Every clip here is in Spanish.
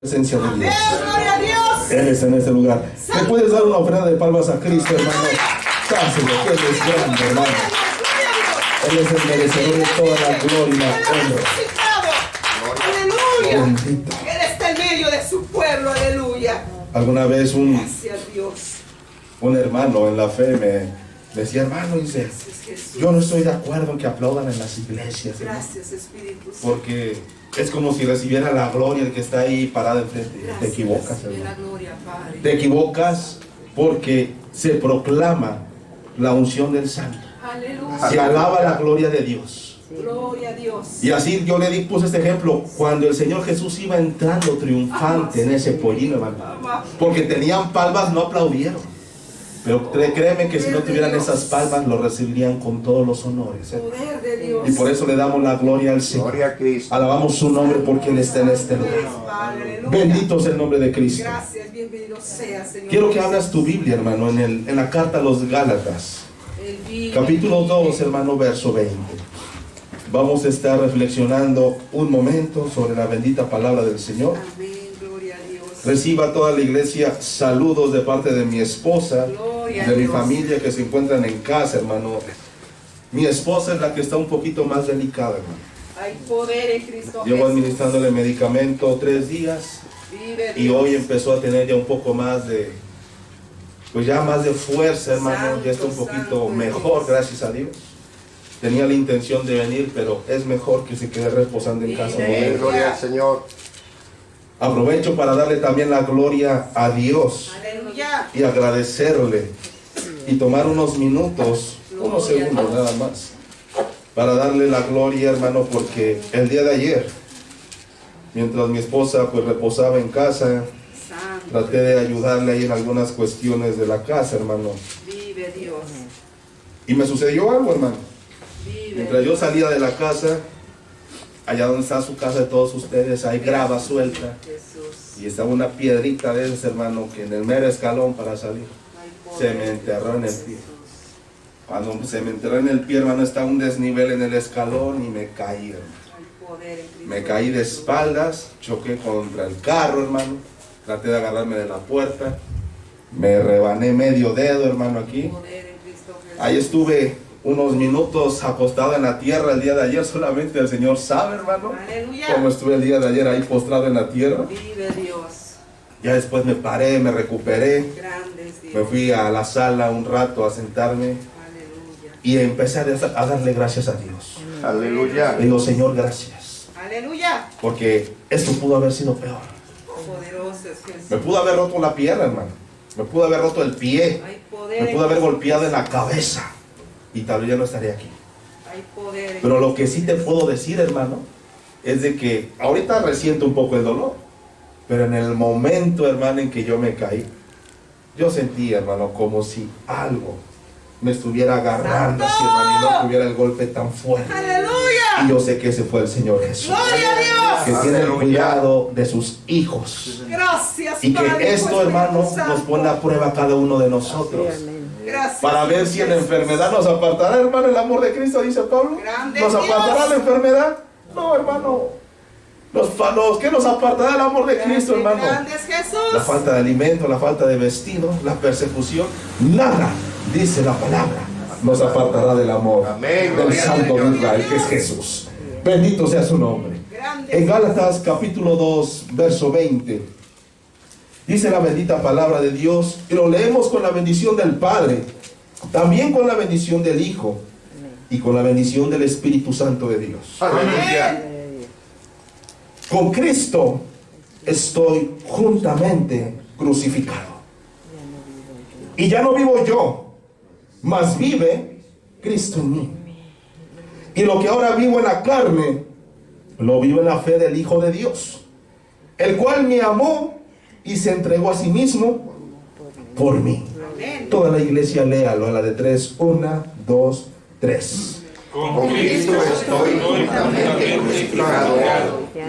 Presencia de Dios. ¡Gloria a Dios! Él está en este lugar. ¿Le puedes dar una ofrenda de palmas a Cristo, hermano? Dáselo, que Él es grande, hermano. Él es el merecedor de toda la gloria, honra. ¡Aleluya! Bendito. Él está en medio de su pueblo, aleluya. Alguna vez Gracias, Dios. un hermano en la fe me decía, hermano, dice, Gracias, Jesús. yo no estoy de acuerdo en que aplaudan en las iglesias, hermano, Gracias, Espíritu Santo. porque es como si recibiera la gloria el que está ahí parado enfrente. Te Gracias, equivocas, recibe la hermano. gloria, Padre. Te equivocas porque se proclama la unción del Santo. Aleluya. Se alaba la gloria de Dios. Gloria a Dios. Y así yo puse este ejemplo cuando el Señor Jesús iba entrando triunfante en ese pollino, hermano. Porque tenían palmas, no aplaudieron. Pero créeme que si no tuvieran esas palmas, lo recibirían con todos los honores. Poder de Dios. Y por eso le damos la gloria al Señor. Gloria a Cristo. Alabamos su nombre porque Él está en este lugar. Padre, aleluya. Bendito sea el nombre de Cristo. Gracias, bienvenido sea, Señor. Quiero que abras tu Biblia, hermano, en la carta a los Gálatas. Él vive. Capítulo 2, hermano, verso 20. Vamos a estar reflexionando un momento sobre la bendita palabra del Señor. Amén, gloria a Dios. Reciba toda la iglesia saludos de parte de mi esposa, Gloria a de mi Dios. familia que se encuentran en casa, hermano. Mi esposa es la que está un poquito más delicada, hermano. Hay poder en Cristo Llevo Jesús. administrándole medicamento 3 días Vive y Dios. hoy empezó a tener ya un poco más de, pues ya más de fuerza, hermano. Ya está un poquito Santo mejor, Dios. gracias a Dios. Tenía la intención de venir, pero es mejor que se quede reposando en casa. Amén. Gloria al Señor. Aprovecho para darle también la gloria a Dios Aleluya. y agradecerle y tomar unos minutos, unos segundos nada más, para darle la gloria, hermano, porque el día de ayer, mientras mi esposa pues reposaba en casa, Santo. traté de ayudarle ahí en algunas cuestiones de la casa, hermano, Vive Dios. y me sucedió algo, hermano. Vive Mientras yo Dios. salía de la casa, allá donde está su casa de todos ustedes, hay grava suelta. Jesús. Y estaba una piedrita de esas, hermano, que en el mero escalón para salir Hay poder se me enterró en el Jesús. pie. Cuando se me enterró en el pie, hermano, está un desnivel en el escalón y me caí, hermano. Hay poder en Cristo. Me caí de espaldas, choqué contra el carro, hermano. Traté de agarrarme de la puerta. Me rebané medio dedo, hermano, aquí. Poder en Cristo Jesús. Ahí estuve unos minutos acostado en la tierra el día de ayer. Solamente el Señor sabe, hermano, Aleluya. cómo estuve el día de ayer ahí postrado en la tierra. Vive Dios. Ya después me paré, me recuperé. Grande es Dios. Me fui a la sala un rato a sentarme Aleluya. y empecé a darle gracias a Dios. Aleluya. Le digo, Señor, gracias. Aleluya. Porque esto pudo haber sido peor. Poderoso es Jesús. Me pudo haber roto la pierna, hermano. Me pudo haber roto el pie. Hay poder. Me pudo haber golpeado en la cabeza. Y tal vez ya no estaría aquí. Hay poder. Pero lo que sí te puedo decir, hermano, es de que ahorita resiento un poco el dolor. Pero en el momento, hermano, en que yo me caí, yo sentí, hermano, como si algo me estuviera agarrando así, hermano, y no tuviera el golpe tan fuerte. Aleluya. Y yo sé que ese fue el Señor Jesús, Gloria a Dios. que tiene el Aleluya. cuidado de sus hijos. Gracias, Y que Padre, esto, por hermano, Espíritu Santo. nos pone a prueba a cada uno de nosotros. Gracias. Para ver si en la enfermedad nos apartará, hermano, el amor de Cristo, dice Pablo. Grande ¿Nos Dios. apartará la enfermedad? No, hermano. ¿Qué nos apartará el amor de Cristo, hermano? Grande es Jesús. La falta de alimento, la falta de vestido, la persecución. Nada, dice la palabra, nos apartará del amor Amén. del Gloria a Santo de Dios. Israel, que es Jesús. Bendito sea su nombre. Grande En es Gálatas capítulo 2, verso 20, dice la bendita palabra de Dios, y lo leemos con la bendición del Padre, también con la bendición del Hijo, y con la bendición del Espíritu Santo de Dios. Aleluya. Con Cristo estoy juntamente crucificado. Y ya no vivo yo, mas vive Cristo en mí. Y lo que ahora vivo en la carne, lo vivo en la fe del Hijo de Dios, el cual me amó y se entregó a sí mismo por mí. Amén. Toda la iglesia léalo a la de 3, 1, 2, 3. Con Cristo estoy juntamente crucificado.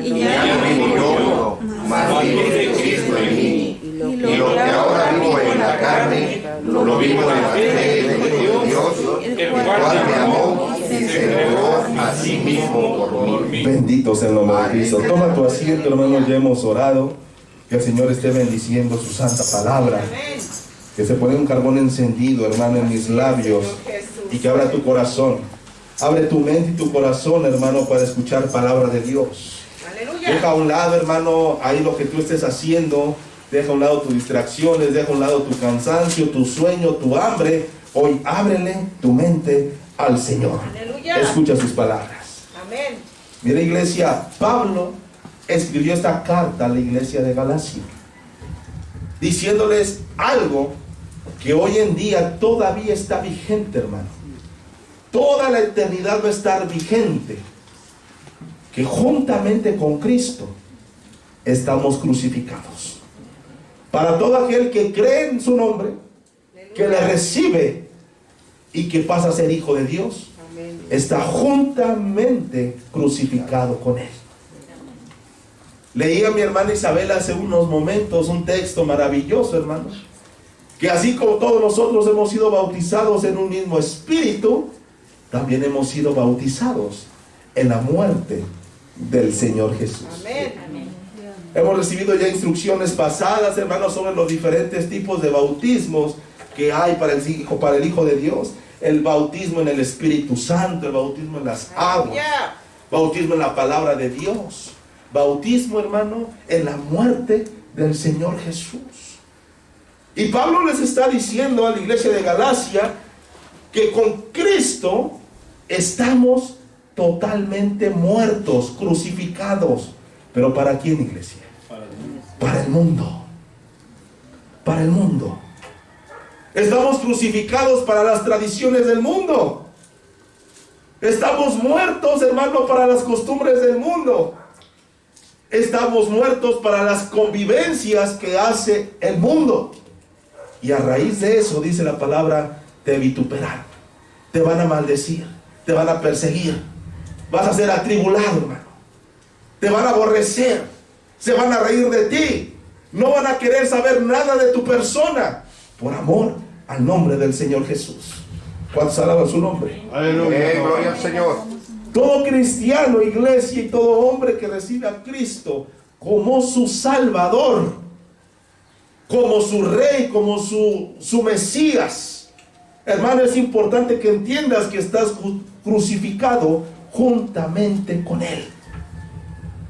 Y ya no vivo yo, mas vive Cristo en mí. Y lo que ahora vivo en la carne, lo vivo en la fe de Dios, el cual me amó y se entregó a sí mismo por mí. Bendito sea el nombre de Cristo. Toma tu asiento, hermano, ya hemos orado. Que el Señor esté bendiciendo su santa palabra. Amén. Que se pone un carbón encendido, hermano, en mis labios. Y que abra tu corazón. Abre tu mente y tu corazón, hermano, para escuchar palabra de Dios. Aleluya. Deja a un lado, hermano, ahí lo que tú estés haciendo. Deja a un lado tus distracciones. Deja a un lado tu cansancio, tu sueño, tu hambre. Hoy ábrele tu mente al Señor. Aleluya. Escucha sus palabras. Amén. Mira, iglesia, Pablo escribió esta carta a la iglesia de Galacia, diciéndoles algo que hoy en día todavía está vigente, hermano. Toda la eternidad va a estar vigente. Que juntamente con Cristo estamos crucificados. Para todo aquel que cree en su nombre, que le recibe y que pasa a ser hijo de Dios, está juntamente crucificado con Él. Leí a mi hermana Isabel hace unos momentos un texto maravilloso, hermanos, que así como todos nosotros hemos sido bautizados en un mismo espíritu, también hemos sido bautizados en la muerte del Señor Jesús. Amén. Hemos recibido ya instrucciones pasadas, hermanos, sobre los diferentes tipos de bautismos que hay para el Hijo de Dios. El bautismo en el Espíritu Santo, el bautismo en las aguas, Aleluya. bautismo en la palabra de Dios, bautismo, hermano, en la muerte del Señor Jesús. Y Pablo les está diciendo a la iglesia de Galacia que con Cristo estamos totalmente muertos, crucificados. ¿Pero para quién, iglesia? Para el mundo. Para el mundo. Estamos crucificados para las tradiciones del mundo. Estamos muertos, hermano, para las costumbres del mundo. Estamos muertos para las convivencias que hace el mundo. Y a raíz de eso, dice la palabra, te vituperan, te van a maldecir, te van a perseguir, vas a ser atribulado, hermano. Te van a aborrecer, se van a reír de ti, no van a querer saber nada de tu persona, por amor al nombre del Señor Jesús. ¿Cuántos alaban su nombre? Aleluya. Gloria al Señor. Todo cristiano, iglesia, y todo hombre que recibe a Cristo como su Salvador, como su Rey, como su Mesías, hermano, es importante que entiendas que estás crucificado juntamente con Él.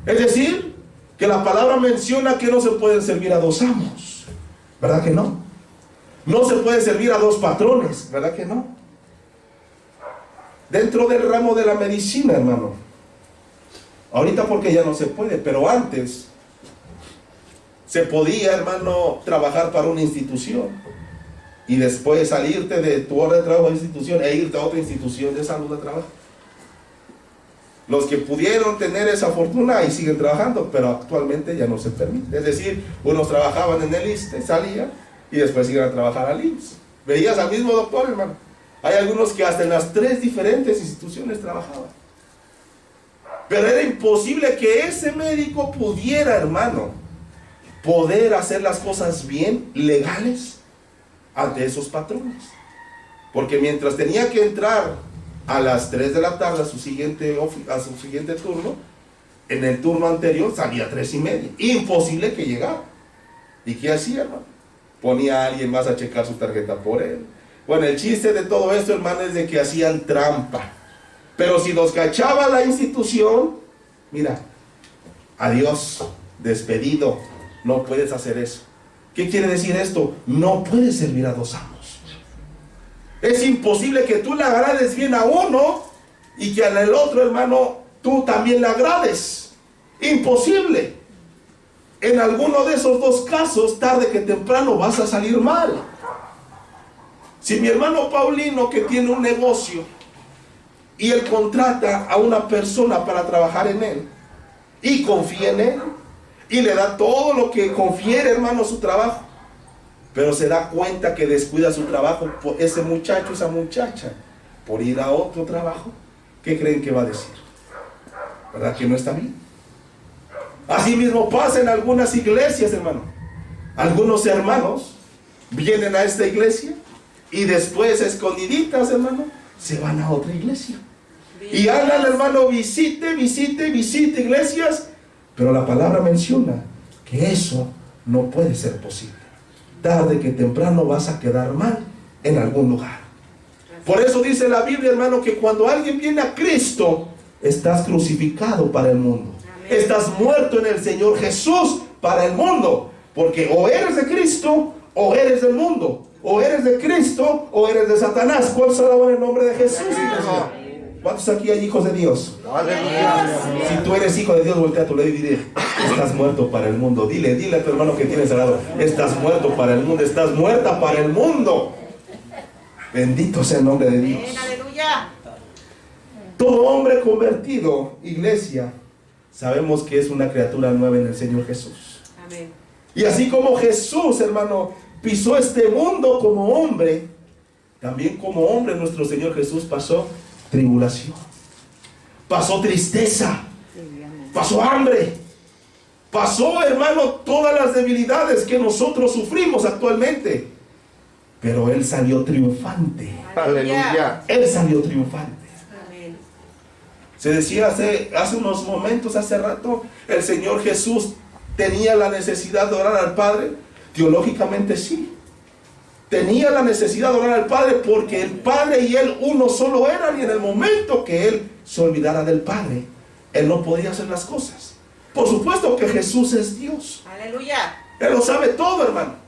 Es decir, que la palabra menciona que no se pueden servir a dos amos, ¿verdad que no? No se puede servir a dos patrones, ¿verdad que no? Dentro del ramo de la medicina, hermano, ahorita porque ya no se puede, pero antes se podía, hermano, trabajar para una institución y después salirte de tu hora de trabajo a institución e irte a otra institución de salud a trabajar. Los que pudieron tener esa fortuna ahí siguen trabajando, pero actualmente ya no se permite. Es decir, unos trabajaban en el ISSSTE, salían y después iban a trabajar al IMSS. Veías al mismo doctor, hermano. Hay algunos que hasta en las 3 diferentes instituciones trabajaban. Pero era imposible que ese médico pudiera, hermano, poder hacer las cosas bien, legales, ante esos patrones. Porque mientras tenía que entrar a las 3 de la tarde a su siguiente turno, en el turno anterior salía a 3:30. Imposible que llegara. ¿Y qué hacía, hermano? Ponía a alguien más a checar su tarjeta por él. Bueno, el chiste de todo esto, hermano, es de que hacían trampa. Pero si los cachaba la institución, mira, adiós, despedido, no puedes hacer eso. ¿Qué quiere decir esto? No puedes servir a dos amos. Es imposible que tú le agrades bien a uno y que al otro, hermano, tú también le agrades. Imposible. En alguno de esos dos casos, tarde que temprano vas a salir mal. Si mi hermano Paulino, que tiene un negocio y él contrata a una persona para trabajar en él y confía en él y le da todo lo que confiere, hermano, su trabajo, pero se da cuenta que descuida su trabajo, ese muchacho, esa muchacha, por ir a otro trabajo, ¿qué creen que va a decir? ¿Verdad que no está bien? Así mismo pasa en algunas iglesias, hermano. Algunos hermanos vienen a esta iglesia y después, escondiditas, hermano, se van a otra iglesia. Y andan, hermano, visite iglesias. Pero la palabra menciona que eso no puede ser posible. Tarde que temprano vas a quedar mal en algún lugar. Por eso dice la Biblia, hermano, que cuando alguien viene a Cristo, estás crucificado para el mundo. Amén. Estás muerto en el Señor Jesús para el mundo. Porque o eres de Cristo o eres del mundo. O eres de Cristo o eres de Satanás. ¿Cuál será en el nombre de Jesús? ¿Cuántos aquí hay hijos de Dios? ¡Aleluya! Si tú eres hijo de Dios, voltea a tu lado y dile: estás muerto para el mundo. Dile a tu hermano que tienes al lado: estás muerto para el mundo, estás muerta para el mundo. Bendito sea el nombre de Dios. ¡Aleluya! Todo hombre convertido, iglesia, sabemos que es una criatura nueva en el Señor Jesús. Amén. Y así como Jesús, hermano, pisó este mundo como hombre, también como hombre nuestro Señor Jesús pasó tribulación, pasó tristeza, pasó hambre, pasó, hermano, todas las debilidades que nosotros sufrimos actualmente. Pero Él salió triunfante. Aleluya. Él salió triunfante. Amén. Se decía hace unos momentos, hace rato, el Señor Jesús tenía la necesidad de orar al Padre. Teológicamente sí. Tenía la necesidad de orar al Padre porque el Padre y Él uno solo eran, y en el momento que Él se olvidara del Padre, Él no podía hacer las cosas. Por supuesto que Jesús es Dios. Aleluya. Él lo sabe todo, hermano.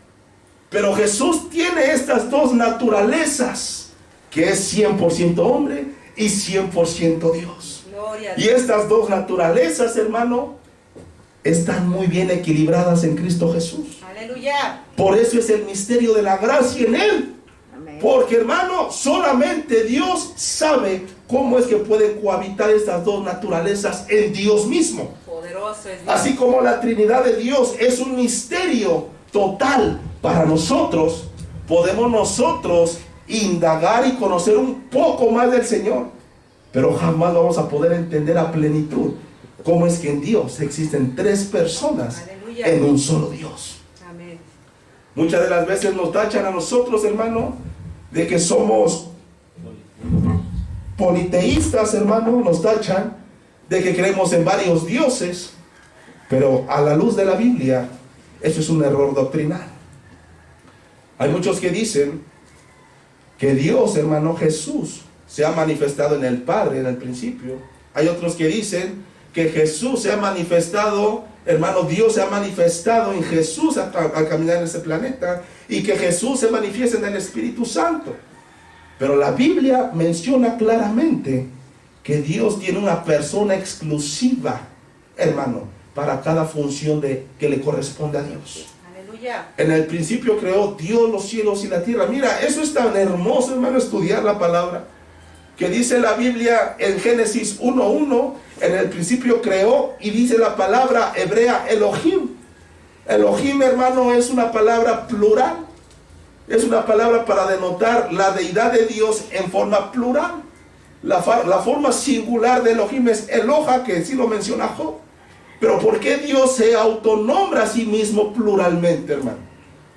Pero Jesús tiene estas dos naturalezas, que es 100% hombre y 100% Dios. Gloria a Y Dios. estas dos naturalezas, hermano, están muy bien equilibradas en Cristo Jesús. Aleluya. Por eso es el misterio de la gracia en Él. Porque, hermano, solamente Dios sabe cómo es que pueden cohabitar estas dos naturalezas en Dios mismo. Poderoso es Dios. Así como la Trinidad de Dios es un misterio total para nosotros, podemos nosotros indagar y conocer un poco más del Señor, pero jamás vamos a poder entender a plenitud cómo es que en Dios existen tres personas. Aleluya. En un solo Dios. Amén. Muchas de las veces nos tachan a nosotros, hermano, de que somos politeístas, hermano, nos tachan de que creemos en varios dioses, pero a la luz de la Biblia, eso es un error doctrinal. Hay muchos que dicen que Dios, hermano, Jesús, se ha manifestado en el Padre en el principio. Hay otros que dicen que Jesús se ha manifestado, hermano, Dios se ha manifestado en Jesús al caminar en ese planeta, y que Jesús se manifiesta en el Espíritu Santo. Pero la Biblia menciona claramente que Dios tiene una persona exclusiva, hermano, para cada función que le corresponde a Dios. Aleluya. En el principio creó Dios los cielos y la tierra. Mira, eso es tan hermoso, hermano, estudiar la palabra, que dice la Biblia en Génesis 1:1, en el principio creó, y dice la palabra hebrea Elohim. Elohim, hermano, es una palabra plural. Es una palabra para denotar la deidad de Dios en forma plural. La forma singular de Elohim es Eloha, que sí lo menciona Job. Pero ¿por qué Dios se autonombra a sí mismo pluralmente, hermano?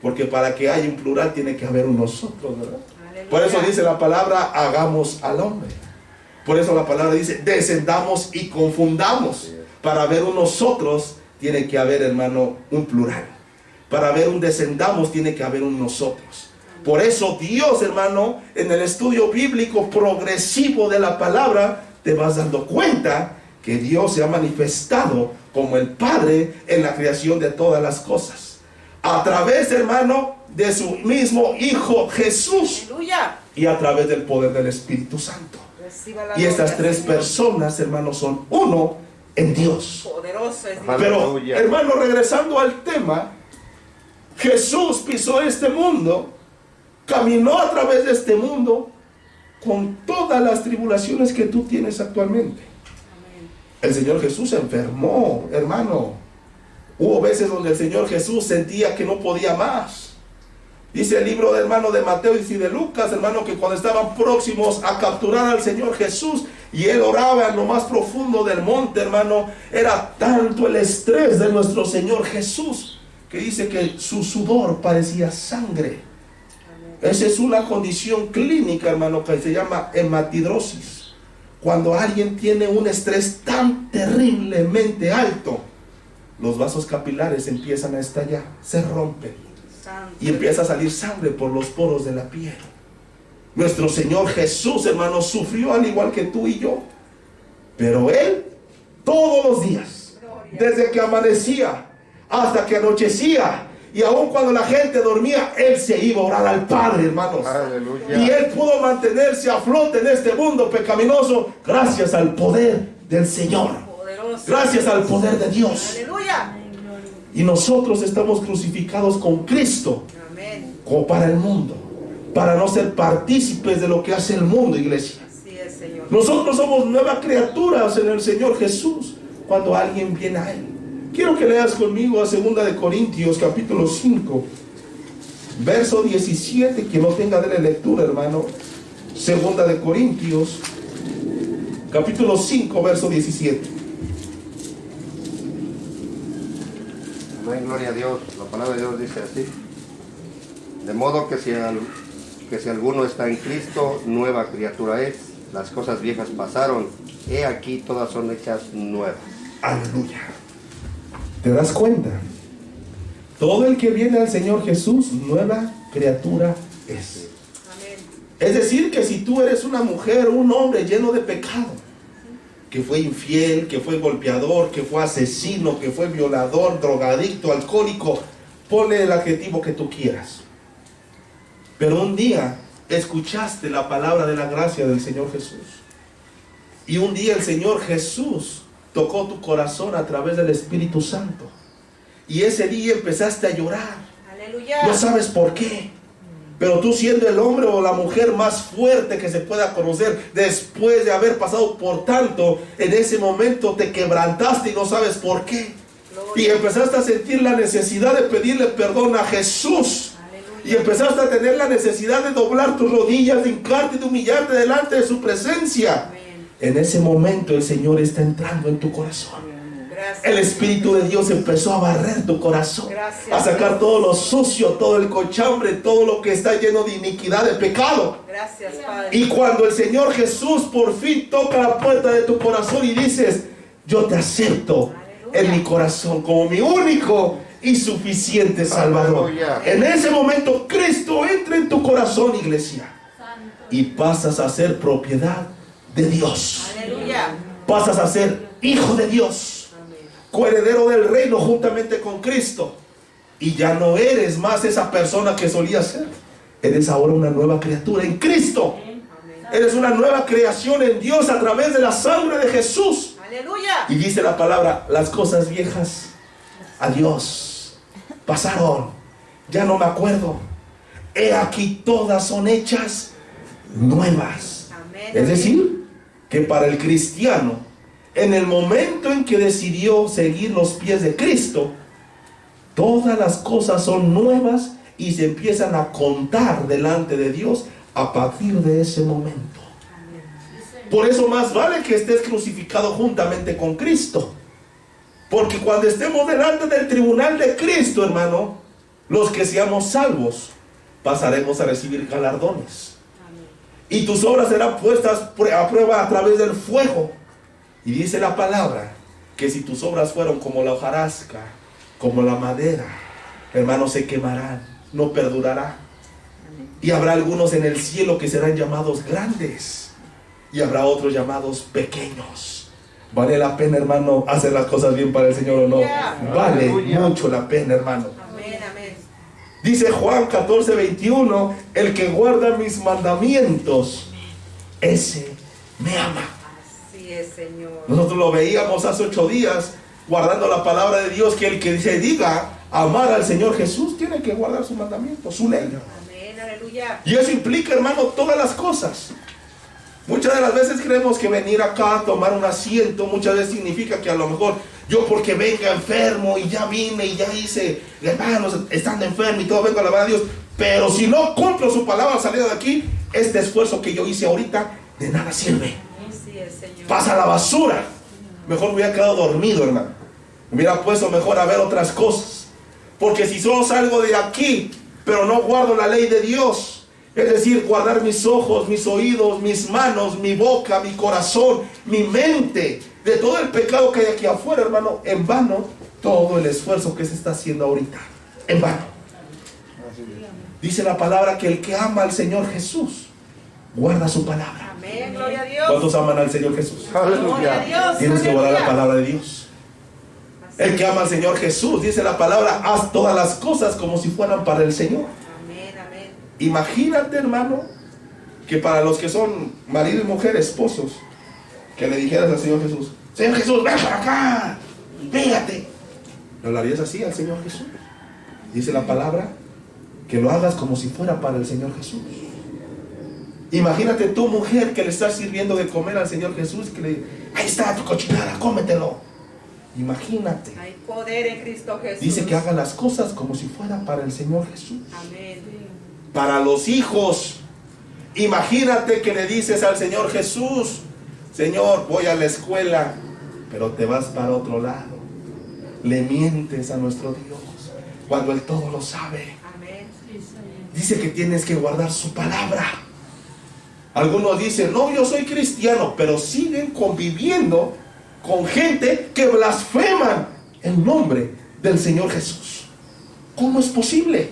Porque para que haya un plural tiene que haber un nosotros, ¿verdad? Aleluya. Por eso dice la palabra: hagamos al hombre. Por eso la palabra dice: descendamos y confundamos. Para haber un nosotros tiene que haber, hermano, un plural. Para haber un descendamos tiene que haber un nosotros. Por eso Dios, hermano, en el estudio bíblico progresivo de la palabra, te vas dando cuenta que Dios se ha manifestado como el Padre en la creación de todas las cosas, a través, hermano, de su mismo Hijo Jesús. Aleluya. Y a través del poder del Espíritu Santo. Y estas tres personas, hermano, son uno en Dios. Poderoso es Dios. Pero, hermano, regresando al tema, Jesús pisó este mundo, caminó a través de este mundo con todas las tribulaciones que tú tienes actualmente. Amén. El Señor Jesús se enfermó, hermano. Hubo veces donde el Señor Jesús sentía que no podía más. Dice el libro de hermano de Mateo y de Lucas, hermano, que cuando estaban próximos a capturar al Señor Jesús y Él oraba en lo más profundo del monte, hermano, era tanto el estrés de nuestro Señor Jesús que dice que su sudor parecía sangre. Esa es una condición clínica, hermano, que se llama hematidrosis. Cuando alguien tiene un estrés tan terriblemente alto los vasos capilares empiezan a estallar, se rompen Santo. y empieza a salir sangre por los poros de la piel. Nuestro Señor Jesús, hermano, sufrió al igual que tú y yo, pero Él todos los días, desde que amanecía hasta que anochecía, y aun cuando la gente dormía, Él se iba a orar al Padre, hermanos. Aleluya. Y Él pudo mantenerse a flote en este mundo pecaminoso gracias al poder del Señor, Poderoso. gracias al poder de Dios. Aleluya. Y nosotros estamos crucificados con Cristo Amén. como para el mundo, para no ser partícipes de lo que hace el mundo, iglesia. Así es, Señor. Nosotros somos nuevas criaturas en el Señor Jesús cuando alguien viene a Él. Quiero que leas conmigo a 2 de Corintios capítulo 5 verso 17. Quien no tenga de la lectura, hermano, 2 de Corintios capítulo 5 verso 17. Amén, gloria a Dios. La palabra de Dios dice así: de modo que si alguno está en Cristo, nueva criatura es. Las cosas viejas pasaron, he aquí todas son hechas nuevas. Aleluya. ¿Te das cuenta? Todo el que viene al Señor Jesús, nueva criatura es. Amén. Es decir, que si tú eres una mujer o un hombre lleno de pecado, que fue infiel, que fue golpeador, que fue asesino, que fue violador, drogadicto, alcohólico, ponle el adjetivo que tú quieras. Pero un día escuchaste la palabra de la gracia del Señor Jesús. Y un día el Señor Jesús tocó tu corazón a través del Espíritu Santo. Y ese día empezaste a llorar. Aleluya. No sabes por qué. Pero tú, siendo el hombre o la mujer más fuerte que se pueda conocer, después de haber pasado por tanto, en ese momento te quebrantaste y no sabes por qué. Y empezaste a sentir la necesidad de pedirle perdón a Jesús. Y empezaste a tener la necesidad de doblar tus rodillas, de hincarte y de humillarte delante de su presencia. Amén. En ese momento el Señor está entrando en tu corazón. Gracias. El Espíritu de Dios empezó a barrer tu corazón, Gracias. a sacar todo lo sucio, todo el cochambre, todo lo que está lleno de iniquidad, de pecado. Gracias, Padre. Y cuando el Señor Jesús por fin toca la puerta de tu corazón y dices: yo te acepto en mi corazón como mi único y suficiente Salvador. Aleluya. En ese momento Cristo entra en tu corazón, iglesia, y pasas a ser propiedad de Dios. Aleluya. Pasas a ser hijo de Dios, Amén. coheredero del reino juntamente con Cristo. Y ya no eres más esa persona que solías ser. Eres ahora una nueva criatura en Cristo. Amén. Eres una nueva creación en Dios a través de la sangre de Jesús. Aleluya. Y dice la palabra: las cosas viejas, adiós, pasaron, ya no me acuerdo. He aquí todas son hechas nuevas. Amén. Es decir, que para el cristiano, en el momento en que decidió seguir los pies de Cristo, todas las cosas son nuevas y se empiezan a contar delante de Dios a partir de ese momento. Por eso más vale que estés crucificado juntamente con Cristo. Porque cuando estemos delante del tribunal de Cristo, hermano, los que seamos salvos, pasaremos a recibir galardones. Y tus obras serán puestas a prueba a través del fuego. Y dice la palabra que si tus obras fueron como la hojarasca, como la madera, hermanos, se quemarán, no perdurará. Y habrá algunos en el cielo que serán llamados grandes, y habrá otros llamados pequeños. ¿Vale la pena, hermano, hacer las cosas bien para el Señor o no? Vale mucho la pena, hermano. Amén. Amén. Dice Juan 14:21: el que guarda mis mandamientos, ese me ama. Así es, Señor. Nosotros lo veíamos hace 8 días, guardando la palabra de Dios, que el que se diga amar al Señor Jesús tiene que guardar sus mandamientos, su ley. Amén. Aleluya. Y eso implica, hermano, todas las cosas. Muchas de las veces creemos que venir acá a tomar un asiento, muchas veces significa que a lo mejor yo, porque venga enfermo y ya vine y ya hice, hermanos, estando enfermo y todo, vengo a alabar a Dios. Pero si no cumplo su palabra al salir de aquí, este esfuerzo que yo hice ahorita de nada sirve. Así es, Señor. Pasa a la basura. Mejor me hubiera quedado dormido, hermano. Me hubiera puesto mejor a ver otras cosas. Porque si solo salgo de aquí, pero no guardo la ley de Dios, es decir, guardar mis ojos, mis oídos, mis manos, mi boca, mi corazón, mi mente, de todo el pecado que hay aquí afuera, hermano, en vano todo el esfuerzo que se está haciendo ahorita en vano. Dice la palabra que el que ama al Señor Jesús guarda su palabra. Amén, gloria a Dios. ¿Cuántos aman al Señor Jesús? Gloria a Dios. Tienes que guardar la Aleluya. palabra de Dios. El que ama al Señor Jesús, dice la palabra, haz todas las cosas como si fueran para el Señor. Amén, amén. Imagínate, hermano, que para los que son marido y mujer, esposos, que le dijeras al Señor Jesús: Señor Jesús, ven para acá, pégate. ¿Lo hablarías así al Señor Jesús? Dice la palabra que lo hagas como si fuera para el Señor Jesús. Imagínate tu mujer que le estás sirviendo de comer al Señor Jesús, que le dice: ahí está tu cochinada, cómetelo. Imagínate. Hay poder en Cristo Jesús. Dice que haga las cosas como si fuera para el Señor Jesús. Amén. Para los hijos, imagínate que le dices al Señor Jesús: Señor, voy a la escuela, pero te vas para otro lado. Le mientes a nuestro Dios cuando Él todo lo sabe. Amén. Dice que tienes que guardar su palabra. Algunos dicen: no, yo soy cristiano, pero siguen conviviendo con gente que blasfeman el nombre del Señor Jesús. ¿Cómo es posible?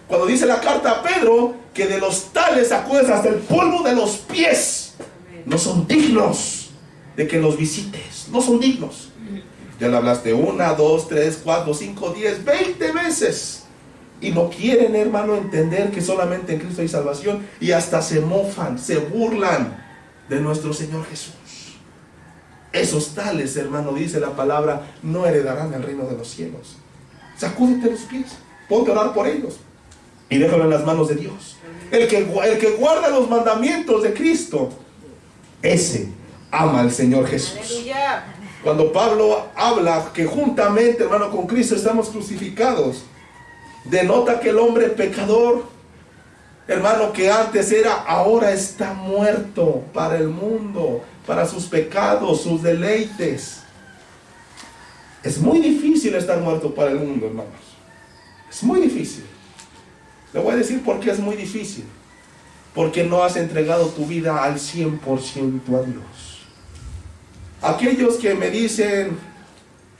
Cuando dice la carta a Pedro que de los tales sacudes hasta el polvo de los pies, Amén. no son dignos de que los visites, no son dignos. Ya le hablaste 1, 2, 3, 4, 5, 10, 20 veces y no quieren, hermano, entender que solamente en Cristo hay salvación, y hasta se mofan, se burlan de nuestro Señor Jesús. Esos tales, hermano, dice la palabra, no heredarán el reino de los cielos. Sacúdete los pies, ponte a orar por ellos y déjalo en las manos de Dios. El que guarda los mandamientos de Cristo, ese ama al Señor Jesús. Aleluya. Cuando Pablo habla que juntamente, hermano, con Cristo estamos crucificados, denota que el hombre pecador, hermano, que antes era, ahora está muerto para el mundo, para sus pecados, sus deleites. Es muy difícil estar muerto para el mundo, hermanos. Es muy difícil. Le voy a decir por qué es muy difícil. Porque no has entregado tu vida al 100% a Dios. Aquellos que me dicen: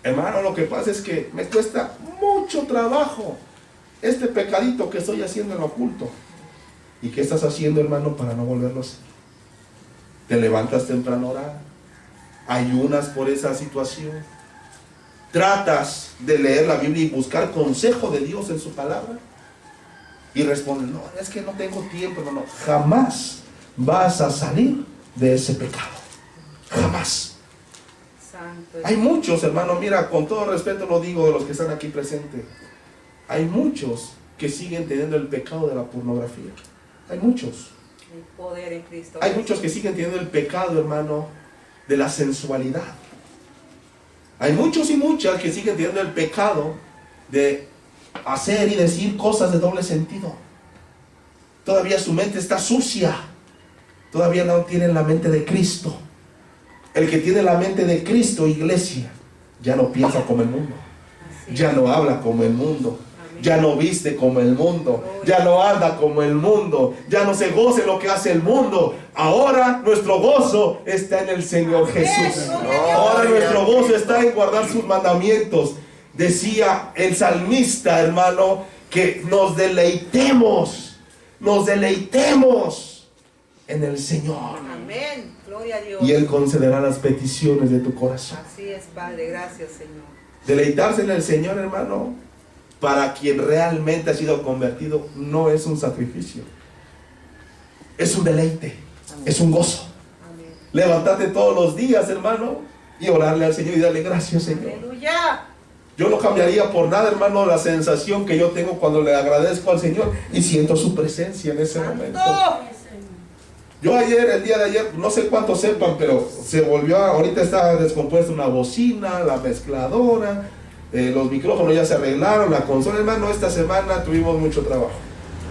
hermano, lo que pasa es que me cuesta mucho trabajo este pecadito que estoy haciendo en oculto. ¿Y qué estás haciendo, hermano, para no volverlo a hacer? Te levantas temprano a orar, ayunas por esa situación, tratas de leer la Biblia y buscar consejo de Dios en su palabra, y respondes: no, es que no tengo tiempo. No, jamás vas a salir de ese pecado, jamás. Santo. Hay muchos, hermano, mira, con todo respeto lo digo de los que están aquí presentes, hay muchos que siguen teniendo el pecado de la pornografía. Hay muchos. Hay poder en Cristo. Hay muchos que siguen teniendo el pecado, hermano, de la sensualidad. Hay muchos y muchas que siguen teniendo el pecado de hacer y decir cosas de doble sentido. Todavía su mente está sucia. Todavía no tienen la mente de Cristo. El que tiene la mente de Cristo, iglesia, ya no piensa como el mundo. Así Ya es. no habla como el mundo. Amén. Ya no viste como el mundo. Ya no anda como el mundo. Ya no se goza en lo que hace el mundo. Ahora nuestro gozo está en el Señor Jesús. Ahora nuestro gozo está en guardar sus mandamientos. Decía el salmista, hermano, que nos deleitemos en el Señor. Amén. Gloria a Dios. Y Él concederá las peticiones de tu corazón. Así es, Padre. Gracias, Señor. Deleitarse en el Señor, hermano, para quien realmente ha sido convertido, no es un sacrificio. Es un deleite. Es un gozo. Amén. Levantarte todos los días, hermano, y orarle al Señor y darle gracias, Señor. Aleluya. Yo no cambiaría por nada, hermano, la sensación que yo tengo cuando le agradezco al Señor y siento su presencia en ese momento. Santo. Yo el día de ayer, no sé cuántos sepan, pero se volvió, ahorita está descompuesta una bocina, la mezcladora, los micrófonos ya se arreglaron, la consola, hermano. Esta semana tuvimos mucho trabajo.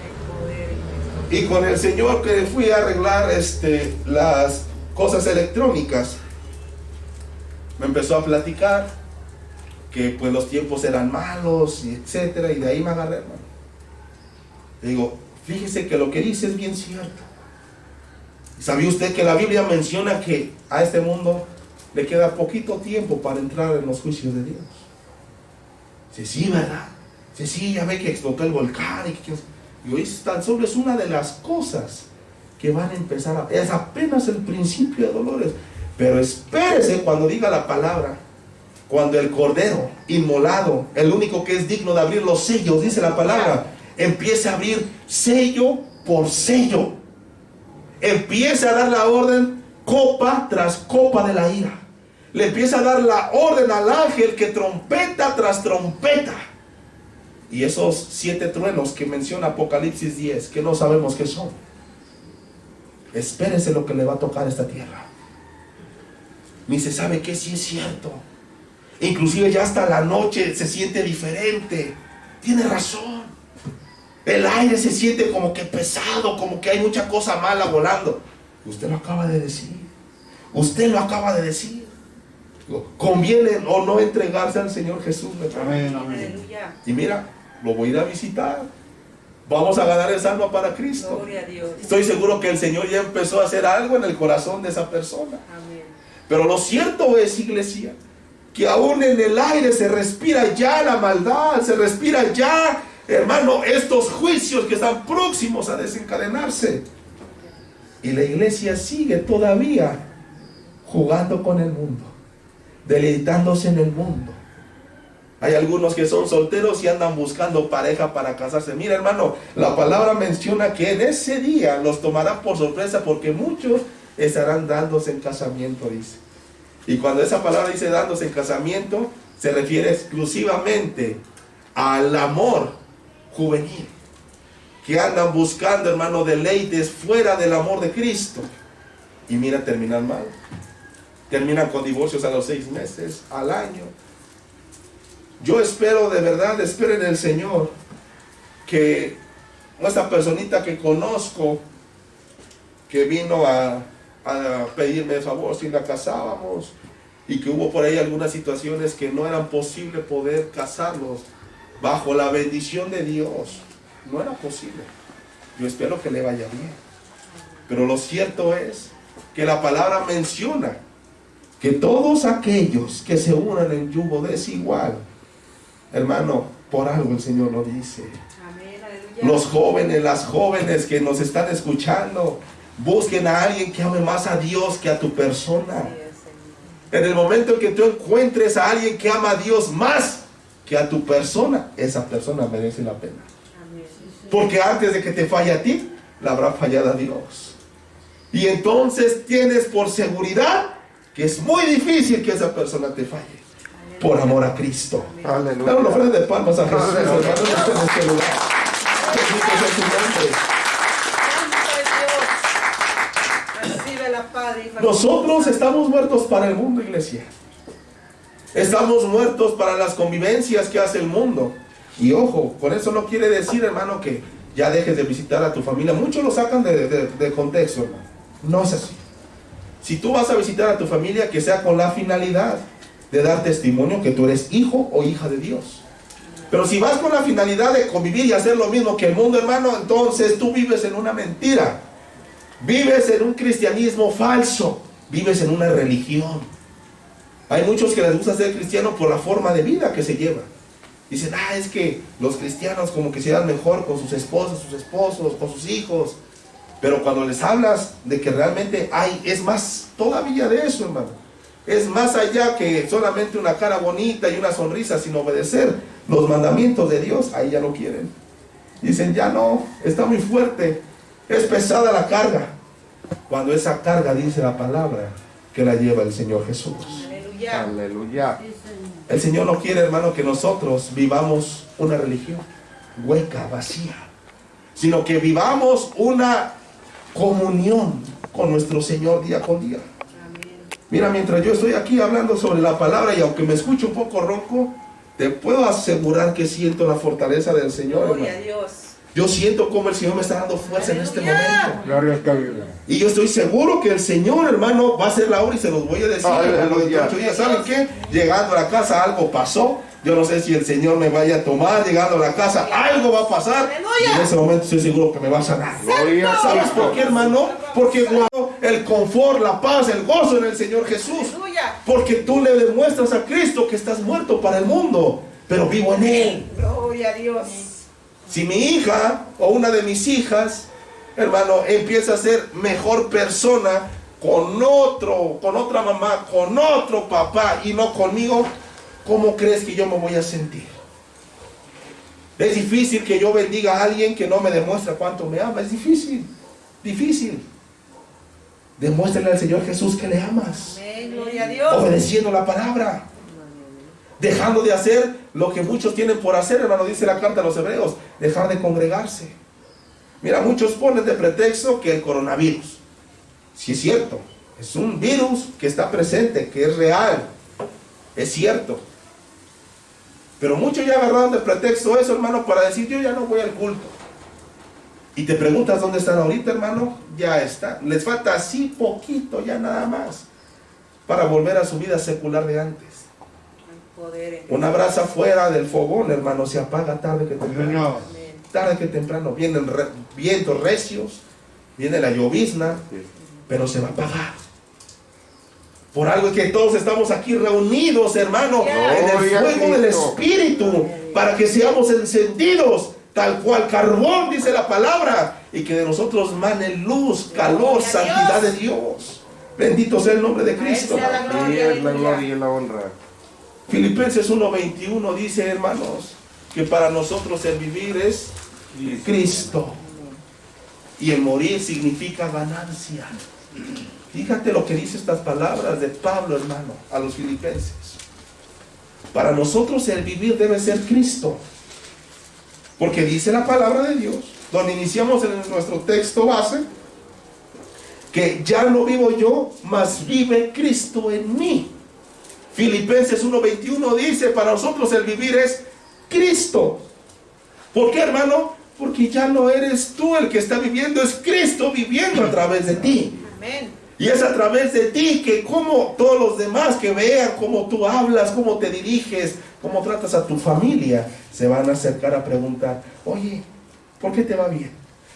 Hay poder en Cristo. Y con el Señor que fui a arreglar las cosas electrónicas, me empezó a platicar que pues los tiempos eran malos, y etcétera, y de ahí me agarré, hermano. Le digo: fíjese que lo que dice es bien cierto. ¿Sabía usted que la Biblia menciona que a este mundo le queda poquito tiempo para entrar en los juicios de Dios? Dice, sí, ¿verdad? Dice, sí, ya ve que explotó el volcán. Y hoy tan solo es una de las cosas que van a empezar a... Es apenas el principio de dolores. Pero espérese cuando diga la palabra. Cuando el cordero inmolado, el único que es digno de abrir los sellos, dice la palabra, empiece a abrir sello por sello. Empiece a dar la orden copa tras copa de la ira. Le empieza a dar la orden al ángel que trompeta tras trompeta. Y esos 7 truenos que menciona Apocalipsis 10, que no sabemos qué son. Espérese lo que le va a tocar a esta tierra. Ni se sabe que sí es cierto. Inclusive ya hasta la noche se siente diferente. Tiene razón. El aire se siente como que pesado, como que hay mucha cosa mala volando. Usted lo acaba de decir. Usted lo acaba de decir. Conviene o no entregarse al Señor Jesús. Amén, amén. Aleluya. Y mira, lo voy a ir a visitar. Vamos a ganar el alma para Cristo. Gloria a Dios. Estoy seguro que el Señor ya empezó a hacer algo en el corazón de esa persona. Amén. Pero lo cierto es, iglesia, que aún en el aire se respira ya la maldad, se respira ya, hermano, estos juicios que están próximos a desencadenarse. Y la iglesia sigue todavía jugando con el mundo, deleitándose en el mundo. Hay algunos que son solteros y andan buscando pareja para casarse. Mira, hermano, la palabra menciona que en ese día los tomará por sorpresa porque muchos estarán dándose en casamiento, dice. Y cuando esa palabra dice dándose en casamiento, se refiere exclusivamente al amor juvenil. Que andan buscando, hermano, deleites fuera del amor de Cristo. Y mira, terminan mal. Terminan con divorcios a los 6 meses, al año. Yo espero, de verdad, espero en el Señor que esta personita que conozco, que vino a pedirme el favor si la casábamos, y que hubo por ahí algunas situaciones que no eran posible poder casarlos bajo la bendición de Dios. No era posible. Yo espero que le vaya bien. Pero lo cierto es que la palabra menciona que todos aquellos que se unan en yugo desigual, hermano, por algo el Señor lo dice. Amén. Aleluya. Los jóvenes, las jóvenes que nos están escuchando, busquen a alguien que ame más a Dios que a tu persona. Así es, Señor. En el momento en que tú encuentres a alguien que ama a Dios más que a tu persona, esa persona merece la pena. Amén. Porque antes de que te falle a ti, le habrá fallado a Dios. Y entonces tienes por seguridad que es muy difícil que esa persona te falle. Por amor a Cristo. Aleluya. Dale una ofrenda de palmas a Jesús, Aleluya. hermano, en este lugar. Bendito sea su nombre. Santo es Dios. Recibe la paz, Hijo. Nosotros estamos muertos para el mundo, iglesia. Estamos muertos para las convivencias que hace el mundo. Y ojo, con eso no quiere decir, hermano, que ya dejes de visitar a tu familia. Muchos lo sacan de contexto, hermano. No es así. Si tú vas a visitar a tu familia, que sea con la finalidad de dar testimonio que tú eres hijo o hija de Dios. Pero si vas con la finalidad de convivir y hacer lo mismo que el mundo, hermano, entonces tú vives en una mentira. Vives en un cristianismo falso. Vives en una religión. Hay muchos que les gusta ser cristianos por la forma de vida que se lleva. Dicen, es que los cristianos como que se dan mejor con sus esposas, sus esposos, con sus hijos. Pero cuando les hablas de que realmente es más todavía de eso, hermano. Es más allá que solamente una cara bonita y una sonrisa, sin obedecer los mandamientos de Dios. Ahí ya no quieren. Dicen, ya no, está muy fuerte, es pesada la carga. Cuando esa carga, dice la palabra, que la lleva el Señor Jesús. Aleluya. Aleluya. El Señor no quiere, hermano, que nosotros vivamos una religión hueca, vacía, sino que vivamos una comunión con nuestro Señor día con día. Mira, mientras yo estoy aquí hablando sobre la palabra, y aunque me escucho un poco ronco, te puedo asegurar que siento la fortaleza del Señor, Gloria a hermano. Dios. Yo siento como el Señor me está dando fuerza en este Aleluya. momento. Gloria a Dios. Y yo estoy seguro que el Señor, hermano, va a hacer la obra, y se los voy a decir. Aleluya. Hermano, dentro de 8 días. ¿Saben qué? Llegando a la casa algo pasó. Yo no sé si el Señor me vaya a tomar. Llegando a la casa algo va a pasar. Aleluya. Y en ese momento estoy seguro que me va a sanar. Gloria a ¿Sabes Dios. por qué, hermano? Porque guardo el confort, la paz, el gozo en el Señor Jesús. Aleluya. Porque tú le demuestras a Cristo que estás muerto para el mundo, pero vivo en Él. Gloria a Dios. Si mi hija o una de mis hijas, hermano, empieza a ser mejor persona con otro, con otra mamá, con otro papá y no conmigo, ¿cómo crees que yo me voy a sentir? Es difícil que yo bendiga a alguien que no me demuestra cuánto me ama. Es difícil, difícil. Demuéstrale al Señor Jesús que le amas, Amén. Gloria a Dios. obedeciendo la palabra, dejando de hacer lo que muchos tienen por hacer, hermano, dice la carta a los hebreos, dejar de congregarse. Mira, muchos ponen de pretexto que el coronavirus, sí es cierto, es un virus que está presente, que es real, es cierto, pero muchos ya agarraron de pretexto eso, hermano, para decir yo ya no voy al culto. Y te preguntas dónde están ahorita, hermano, ya están, les falta así poquito, ya nada más, para volver a su vida secular de antes. Poder. Una brasa fuera del fogón, hermano, se apaga tarde que temprano. Amén. Tarde que temprano. Vienen vientos recios, viene la llovizna, pero se va a apagar. Por algo es que todos estamos aquí reunidos, hermano, en el fuego del Espíritu, para que seamos encendidos, tal cual carbón, dice la palabra, y que de nosotros mane luz, calor, santidad de Dios. Bendito sea el nombre de Cristo. A él sea la gloria, Es la gloria y la honra. Filipenses 1:21 dice, hermanos, que para nosotros el vivir es Cristo y el morir significa ganancia. Fíjate lo que dice estas palabras de Pablo, hermano, a los filipenses. Para nosotros el vivir debe ser Cristo, porque dice la palabra de Dios, donde iniciamos en nuestro texto base, que ya no vivo yo, mas vive Cristo en mí. Filipenses 1:21 dice, para nosotros el vivir es Cristo. ¿Por qué, hermano? Porque ya no eres tú el que está viviendo, es Cristo viviendo a través de ti. Amén. Y es a través de ti que como todos los demás que vean cómo tú hablas, cómo te diriges, cómo tratas a tu familia, se van a acercar a preguntar, oye, ¿por qué te va bien?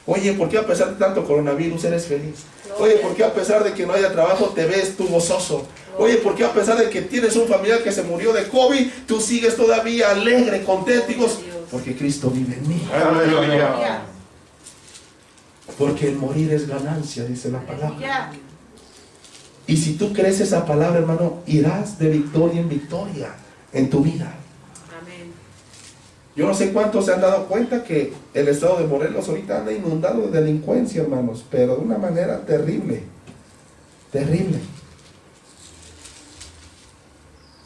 Oye, ¿por qué a pesar de tanto coronavirus eres feliz? Oye, ¿por qué a pesar de que no haya trabajo te ves tú gozoso? Oye, ¿por qué a pesar de que tienes un familiar que se murió de COVID, tú sigues todavía alegre, contento? Y dices, porque Cristo vive en mí. Aleluya. Porque el morir es ganancia, dice la palabra. Ya. Y si tú crees esa palabra, hermano, irás de victoria en victoria en tu vida. Amén. Yo no sé cuántos se han dado cuenta que el estado de Morelos ahorita anda inundado de delincuencia, hermanos, pero de una manera terrible, terrible.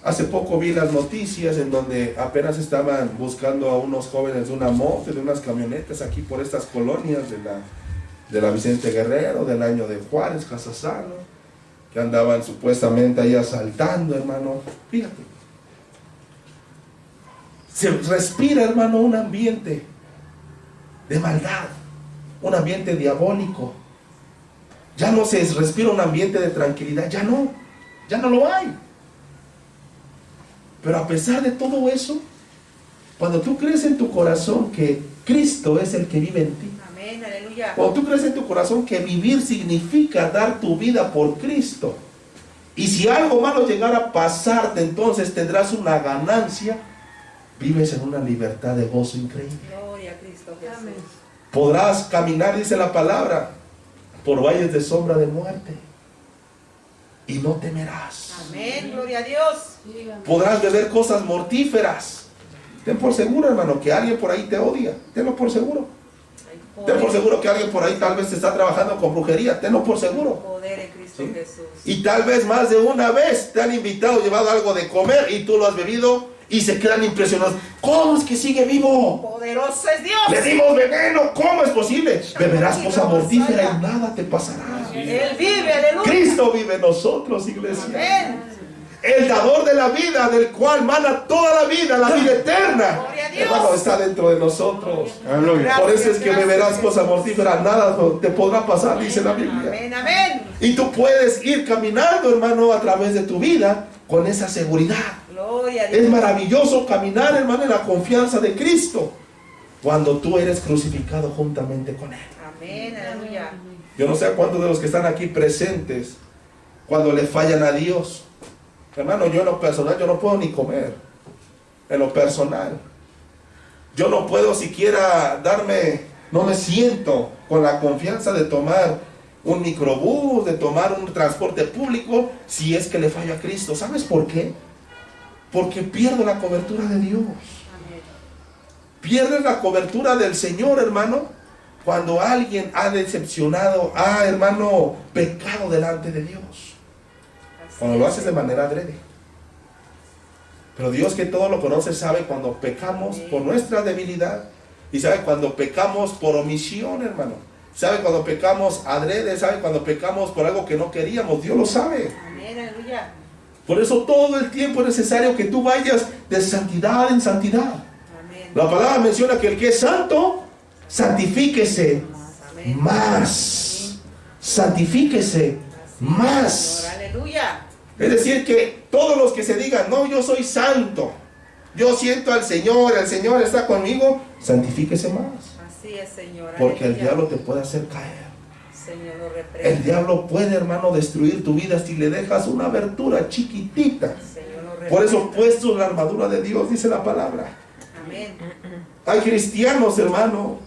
Hace poco vi las noticias en donde apenas estaban buscando a unos jóvenes de una moto, de unas camionetas aquí por estas colonias de la Vicente Guerrero, del año de Juárez, Casasano, que andaban supuestamente ahí asaltando, hermano. Fíjate. Se respira, hermano, un ambiente de maldad, un ambiente diabólico. Ya no se respira un ambiente de tranquilidad, ya no lo hay. Pero a pesar de todo eso, cuando tú crees en tu corazón que Cristo es el que vive en ti, Amén. Aleluya. cuando tú crees en tu corazón que vivir significa dar tu vida por Cristo, y si algo malo llegara a pasarte, entonces tendrás una ganancia, vives en una libertad de gozo increíble. Gloria a Cristo Jesús. Podrás caminar, dice la palabra, por valles de sombra de muerte, y no temerás. Amén. Gloria a Dios. Podrás beber cosas mortíferas. Ten por seguro, hermano, que alguien por ahí te odia. Tenlo por seguro. Hay Ten por poder, seguro que alguien por ahí tal vez te está trabajando con brujería. Tenlo por seguro. poder en Cristo Sí. Jesús. Y tal vez más de una vez te han invitado, llevado algo de comer y tú lo has bebido y se quedan impresionados. ¿Cómo es que sigue vivo? Poderoso es Dios. Le dimos veneno. ¿Cómo es posible? Beberás cosa mortífera y nada te pasará. Él vive, aleluya. Cristo vive en nosotros, iglesia. Amén. El dador de la vida, del cual mana toda la vida eterna, Gloria a Dios. hermano, está dentro de nosotros. Aleluya. Por eso es que beberás cosa mortífera, nada te podrá pasar, dice la Biblia. Amén, amén. Y tú puedes ir caminando, hermano, a través de tu vida con esa seguridad. Gloria a Dios. Es maravilloso caminar, hermano, en la confianza de Cristo cuando tú eres crucificado juntamente con Él. Amén, aleluya. Yo no sé a cuántos de los que están aquí presentes, cuando le fallan a Dios, hermano, yo en lo personal, yo no puedo ni comer. en lo personal. Yo no puedo siquiera no me siento con la confianza de tomar un microbús, de tomar un transporte público, si es que le fallo a Cristo. ¿Sabes por qué? Porque pierdo la cobertura de Dios. Pierdes la cobertura del Señor, hermano, cuando alguien ha decepcionado, hermano, pecado delante de Dios. Cuando lo haces de manera adrede. Pero Dios, que todo lo conoce, sabe cuando pecamos por nuestra debilidad, y sabe cuando pecamos por omisión, hermano. Sabe cuando pecamos adrede, sabe cuando pecamos por algo que no queríamos. Dios lo sabe. Amén, aleluya. Por eso todo el tiempo es necesario que tú vayas de santidad en santidad. Amén. La palabra menciona que el que es santo, santifíquese Amén. más. Santifíquese más. Señor, aleluya. Es decir, que todos los que se digan, no, yo soy santo, yo siento al Señor, el Señor está conmigo, santifíquese más. Así es, Señor. Porque el aleluya. diablo te puede hacer caer. Señor, lo reprende. El diablo puede, hermano, destruir tu vida si le dejas una abertura chiquitita. Señor, lo reprende. Por eso, puestos la armadura de Dios, dice la palabra. Amén. Hay cristianos, hermano,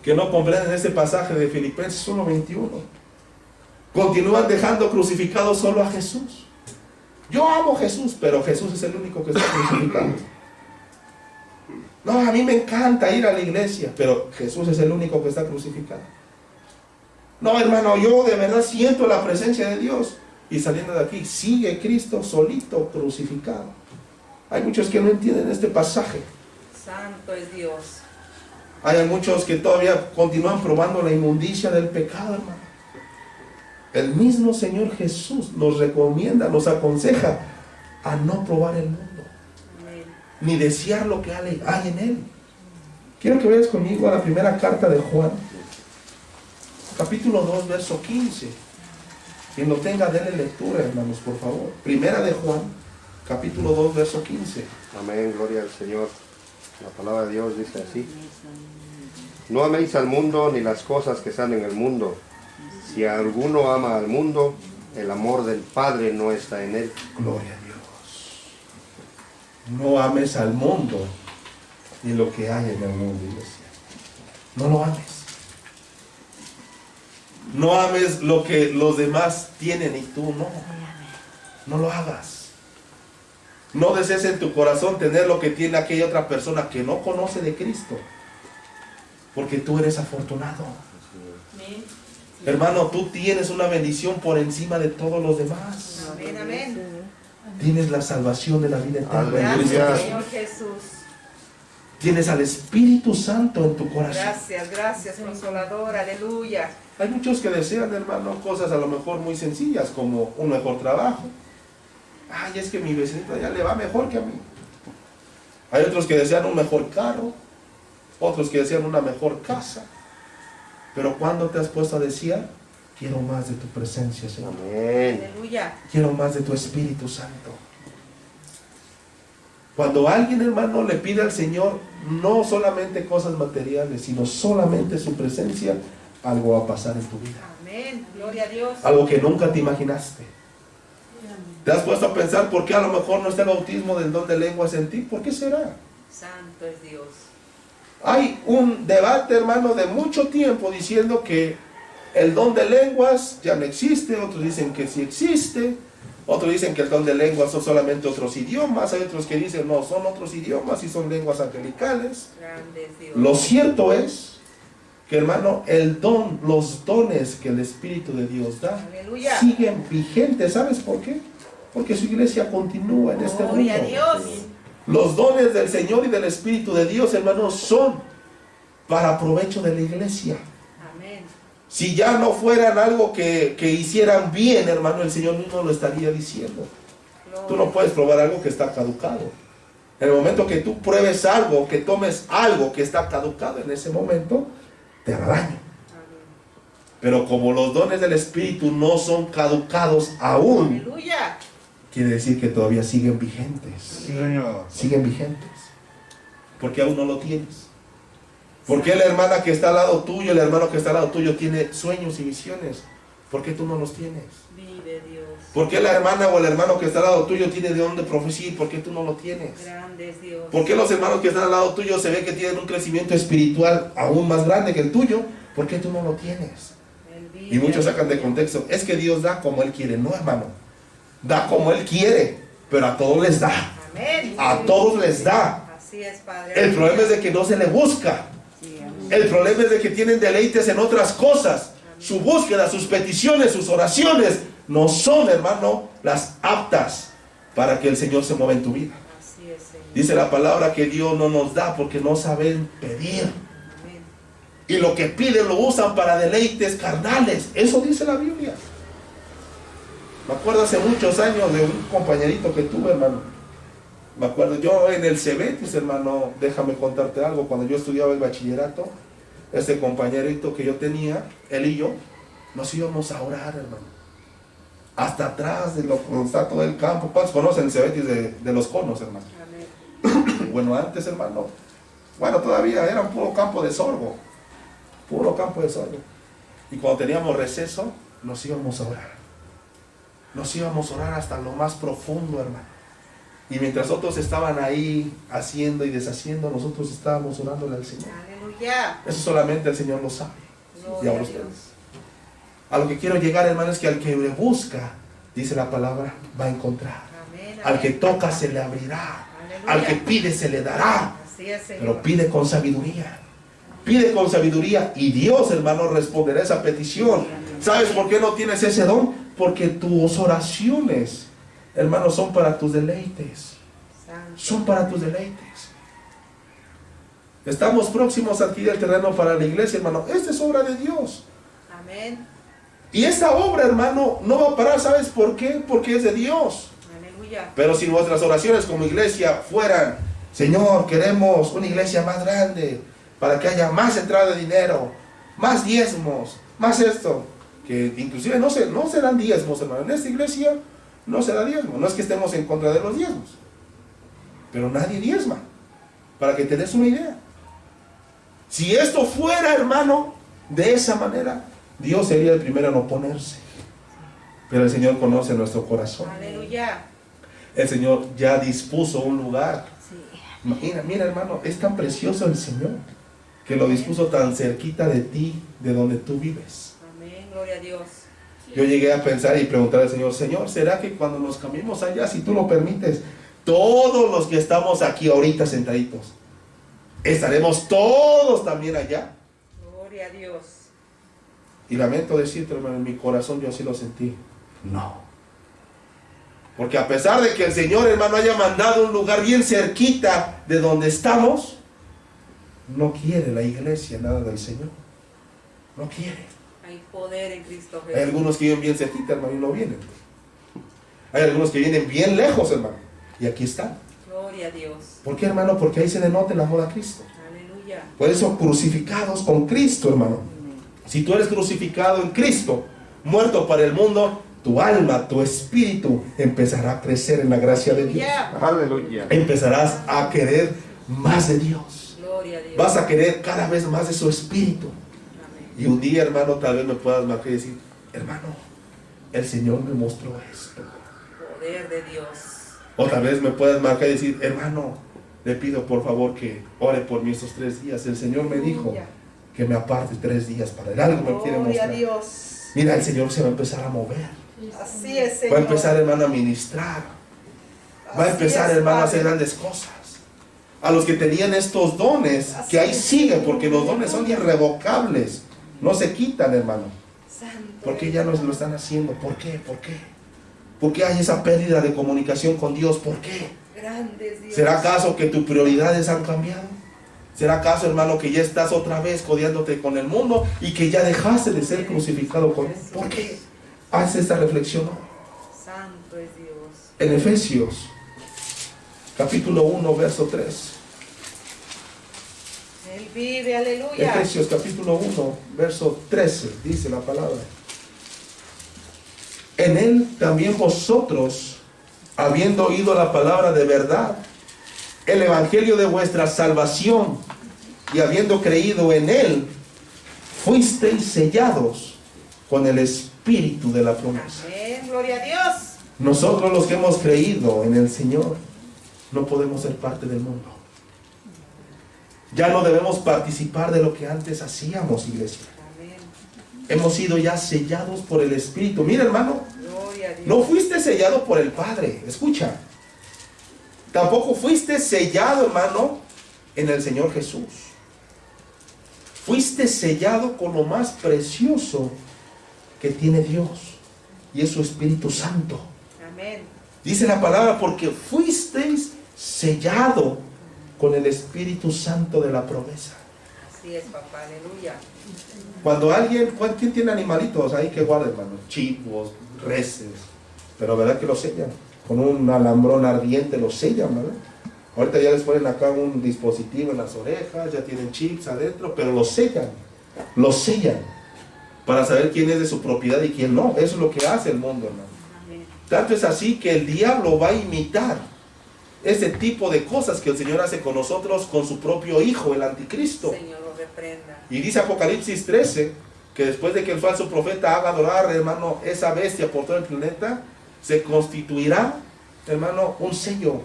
que no comprenden este pasaje de Filipenses 1:21. Continúan dejando crucificado solo a Jesús. Yo amo a Jesús, pero Jesús es el único que está crucificado. No, a mí me encanta ir a la iglesia, pero Jesús es el único que está crucificado. No, hermano, yo de verdad siento la presencia de Dios. Y saliendo de aquí, sigue Cristo solito crucificado. Hay muchos que no entienden este pasaje. Santo es Dios. Hay muchos que todavía continúan probando la inmundicia del pecado, hermano. El mismo Señor Jesús nos recomienda, nos aconseja a no probar el mundo, Amén. ni desear lo que hay en él. Quiero que vayas conmigo a la primera carta de Juan, capítulo 2, verso 15. Quien lo tenga, denle lectura, hermanos, por favor. Primera de Juan, capítulo 2, verso 15. Amén, gloria al Señor. La palabra de Dios dice así: no améis al mundo ni las cosas que están en el mundo. Si alguno ama al mundo, el amor del Padre no está en él. Gloria a Dios. No ames al mundo ni lo que hay en el mundo, iglesia. No lo ames. No ames lo que los demás tienen y tú no. No lo hagas. No desees en tu corazón tener lo que tiene aquella otra persona que no conoce de Cristo. Porque tú eres afortunado. Amén. Hermano, tú tienes una bendición por encima de todos los demás. Amén, amén. Tienes la salvación de la vida eterna en Aleluya. Cristo Gracias, Jesús. Señor Jesús. Tienes al Espíritu Santo en tu corazón. Gracias, gracias, Consolador. Aleluya. Hay muchos que desean, hermano, cosas a lo mejor muy sencillas, como un mejor trabajo. Ay, es que mi vecinito ya le va mejor que a mí. Hay otros que desean un mejor carro, otros que desean una mejor casa. Pero ¿cuándo te has puesto a desear? Quiero más de tu presencia, Señor. Amén. Aleluya. Quiero más de tu Espíritu Santo. Cuando alguien, hermano, le pide al Señor no solamente cosas materiales, sino solamente su presencia, algo va a pasar en tu vida. Amén. Gloria a Dios. Algo que nunca te imaginaste. ¿Te has puesto a pensar por qué a lo mejor no está el bautismo del don de lenguas en ti? ¿Por qué será? Santo es Dios. Hay un debate, hermano, de mucho tiempo diciendo que el don de lenguas ya no existe. Otros dicen que sí existe. Otros dicen que el don de lenguas son solamente otros idiomas. Hay otros que dicen no, son otros idiomas y son lenguas angelicales. Grande es Dios. Lo cierto es que, hermano, los dones que el Espíritu de Dios da Aleluya. siguen vigentes. ¿Sabes por qué? Porque su iglesia continúa en este mundo. Gloria a Dios. Los dones del Señor y del Espíritu de Dios, hermanos, son para provecho de la iglesia. Amén. Si ya no fueran algo que hicieran bien, hermano, el Señor mismo lo estaría diciendo. Tú no puedes probar algo que está caducado. En el momento que tú pruebes algo, que tomes algo que está caducado, en ese momento te hará daño. Amén. Pero como los dones del Espíritu no son caducados aún, Aleluya. quiere decir que todavía siguen vigentes. Sí, Señor. Siguen vigentes. Porque aún no lo tienes. Porque la hermana que está al lado tuyo, el hermano que está al lado tuyo tiene sueños y visiones. ¿Por qué tú no los tienes? Vive Dios. ¿Por qué la hermana o el hermano que está al lado tuyo tiene de dónde profecía y por qué tú no lo tienes? Grande es Dios. ¿Por qué los hermanos que están al lado tuyo se ve que tienen un crecimiento espiritual aún más grande que el tuyo? ¿Por qué tú no lo tienes? Él vive. Y muchos sacan de contexto. Es que Dios da como Él quiere. No, hermano. Da como Él quiere, pero a todos les da. Amén. A todos les da. Así es, Padre. El problema es de que no se le busca. El problema es de que tienen deleites en otras cosas. Su búsqueda, sus peticiones, sus oraciones no son, hermano, las aptas para que el Señor se mueva en tu vida. Así es, Señor. Dice la palabra que Dios no nos da porque no saben pedir. Amén. Y lo que piden lo usan para deleites carnales. Eso dice la Biblia. Me acuerdo hace muchos años de un compañerito que tuve, hermano. Me acuerdo yo en el Cebetis, hermano, déjame contarte algo. Cuando yo estudiaba el bachillerato, ese compañerito que yo tenía, él y yo, nos íbamos a orar, hermano. Hasta atrás de donde está todo el campo. ¿Cuántos conocen el Cebetis de los conos, hermano? Amén. Bueno, antes, hermano, bueno, todavía era un puro campo de sorgo. Puro campo de sorgo. Y cuando teníamos receso, nos íbamos a orar. Nos íbamos a orar hasta lo más profundo, hermano. Y mientras otros estaban ahí haciendo y deshaciendo, nosotros estábamos orándole al Señor. Aleluya. Eso solamente el Señor lo sabe. Y Gloria ahora a Dios. ustedes. A lo que quiero llegar, hermano, es que al que le busca, dice la palabra, va a encontrar. Amén. Al que Amén. toca se le abrirá. Aleluya. Al que pide se le dará. Así es, Señor. Pero pide con sabiduría. Pide con sabiduría y Dios, hermano, responderá esa petición. ¿Sabes por qué no tienes ese don? Porque tus oraciones, hermano, son para tus deleites. Santo. Son para tus deleites. Estamos próximos a adquirir el terreno para la iglesia, hermano. Esta es obra de Dios. Amén. Y esa obra, hermano, no va a parar. ¿Sabes por qué? Porque es de Dios. Aleluya. Pero si nuestras oraciones como iglesia fueran: Señor, queremos una iglesia más grande para que haya más entrada de dinero, más diezmos, más esto, que inclusive no se dan diezmos, hermano. En esta iglesia no se da diezmo. No es que estemos en contra de los diezmos, pero nadie diezma, para que te des una idea. Si esto fuera, hermano, de esa manera, Dios sería el primero en oponerse. Pero el Señor conoce nuestro corazón. Aleluya. El Señor ya dispuso un lugar. Mira, hermano, es tan precioso el Señor que lo dispuso tan cerquita de ti, de donde tú vives. Amén. Gloria a Dios. Yo llegué a pensar y preguntar al Señor: Señor, ¿será que cuando nos cambiemos allá, si tú lo permites, todos los que estamos aquí ahorita sentaditos, estaremos todos también allá? Gloria a Dios. Y lamento decirte, hermano, en mi corazón yo así lo sentí. No. Porque a pesar de que el Señor, hermano, haya mandado un lugar bien cerquita de donde estamos, no quiere la iglesia nada del Señor. No quiere. Hay poder en Cristo Jesús. Hay algunos que viven bien cerquita, hermano, y no vienen. Hay algunos que vienen bien lejos, hermano, y aquí están. Gloria a Dios. ¿Por qué, hermano? Porque ahí se denota el amor a Cristo. Aleluya. Por eso, crucificados con Cristo, hermano. Si tú eres crucificado en Cristo, muerto para el mundo, tu alma, tu espíritu empezará a crecer en la gracia de Dios. Aleluya. Empezarás a querer más de Dios. Gloria a Dios. Vas a querer cada vez más de su espíritu. Amén. Y un día, hermano, tal vez me puedas marcar y decir: hermano, el Señor me mostró esto. Poder de Dios. O tal vez me puedas marcar y decir: hermano, le pido por favor que ore por mí estos 3 días. El Señor me dijo que me aparte 3 días para él. Algo me quiere Gloria a mostrar. Dios. Mira, el Señor se va a empezar a mover. Así es, Va Señor. a empezar, hermano, a ministrar. Va a Así empezar, es, hermano, a Padre. hacer grandes cosas. A los que tenían estos dones, que ahí siguen, porque los dones son irrevocables. No se quitan, hermano. Santo. ¿Por qué ya no lo están haciendo? ¿Por qué? ¿Por qué? ¿Por qué hay esa pérdida de comunicación con Dios? ¿Por qué? Grande es Dios. ¿Será acaso que tus prioridades han cambiado? ¿Será acaso, hermano, que ya estás otra vez codeándote con el mundo y que ya dejaste de ser crucificado con él? ¿Por qué? Haz esta reflexión hoy. Santo es Dios. En Efesios, capítulo 1, verso 3. Él vive, aleluya. Efesios, capítulo 1, verso 13, dice la palabra: en él también vosotros, habiendo oído la palabra de verdad, el evangelio de vuestra salvación, y habiendo creído en él, fuisteis sellados con el espíritu de la promesa. Amén. Amén, gloria a Dios. Nosotros los que hemos creído en el Señor no podemos ser parte del mundo. Ya no debemos participar de lo que antes hacíamos, iglesia. Amén. Hemos sido ya sellados por el Espíritu. Mira, hermano, Gloria a Dios. no fuiste sellado por el Padre, escucha. Tampoco fuiste sellado, hermano, en el Señor Jesús. Fuiste sellado con lo más precioso que tiene Dios, y es su Espíritu Santo. Amén. Dice la palabra, porque fuisteis sellado con el Espíritu Santo de la promesa. Así es, papá, aleluya. Cuando alguien, ¿quién tiene animalitos ahí que guarda, hermano? Chivos, reses, pero ¿verdad que los sellan? Con un alambrón ardiente los sellan, ¿verdad? Ahorita ya les ponen acá un dispositivo en las orejas, ya tienen chips adentro, pero los sellan para saber quién es de su propiedad y quién no. Eso es lo que hace el mundo, hermano. Amén. Tanto es así que el diablo va a imitar ese tipo de cosas que el Señor hace con nosotros, con su propio Hijo, el Anticristo. Señor lo reprenda. Y dice Apocalipsis 13, que después de que el falso profeta haga adorar, hermano, esa bestia por todo el planeta, se constituirá, hermano, un sello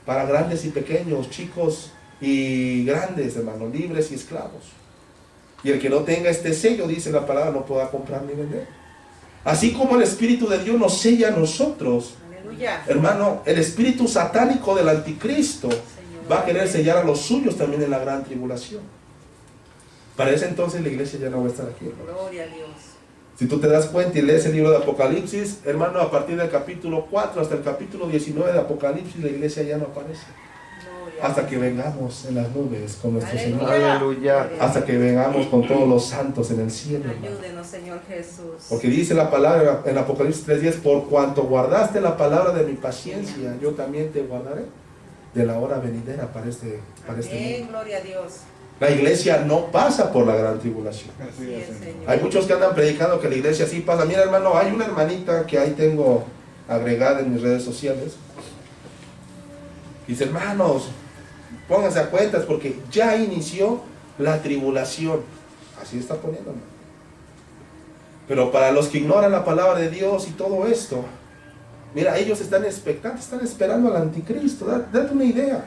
para grandes y pequeños, chicos y grandes, hermano, libres y esclavos. Y el que no tenga este sello, dice la palabra, no podrá comprar ni vender. Así como el Espíritu de Dios nos sella a nosotros, Aleluya. hermano, el espíritu satánico del Anticristo Señor, va a querer sellar a los suyos también en la gran tribulación. Para ese entonces la iglesia ya no va a estar aquí, hermano. Gloria a Dios. Si tú te das cuenta y lees el libro de Apocalipsis, hermano, a partir del capítulo 4 hasta el capítulo 19 de Apocalipsis, la iglesia ya no aparece. Gloria a Hasta Dios. que vengamos en las nubes con nuestro Aleluya. Señor. Aleluya. Hasta que vengamos con todos los santos en el cielo, hermano. Ayúdenos, Señor Jesús. Porque dice la palabra en Apocalipsis 3:10, por cuanto guardaste la palabra de mi paciencia, yo también te guardaré de la hora venidera para este Amén, mundo. gloria a Dios. La iglesia no pasa por la gran tribulación. Así es, Señor. Hay muchos que andan predicando que la iglesia sí pasa. Mira, hermano, hay una hermanita que ahí tengo agregada en mis redes sociales. Dice, hermanos, pónganse a cuentas porque ya inició la tribulación. Así está poniendo, hermano. Pero para los que ignoran la palabra de Dios y todo esto, mira, ellos están expectantes, están esperando al Anticristo. Date una idea.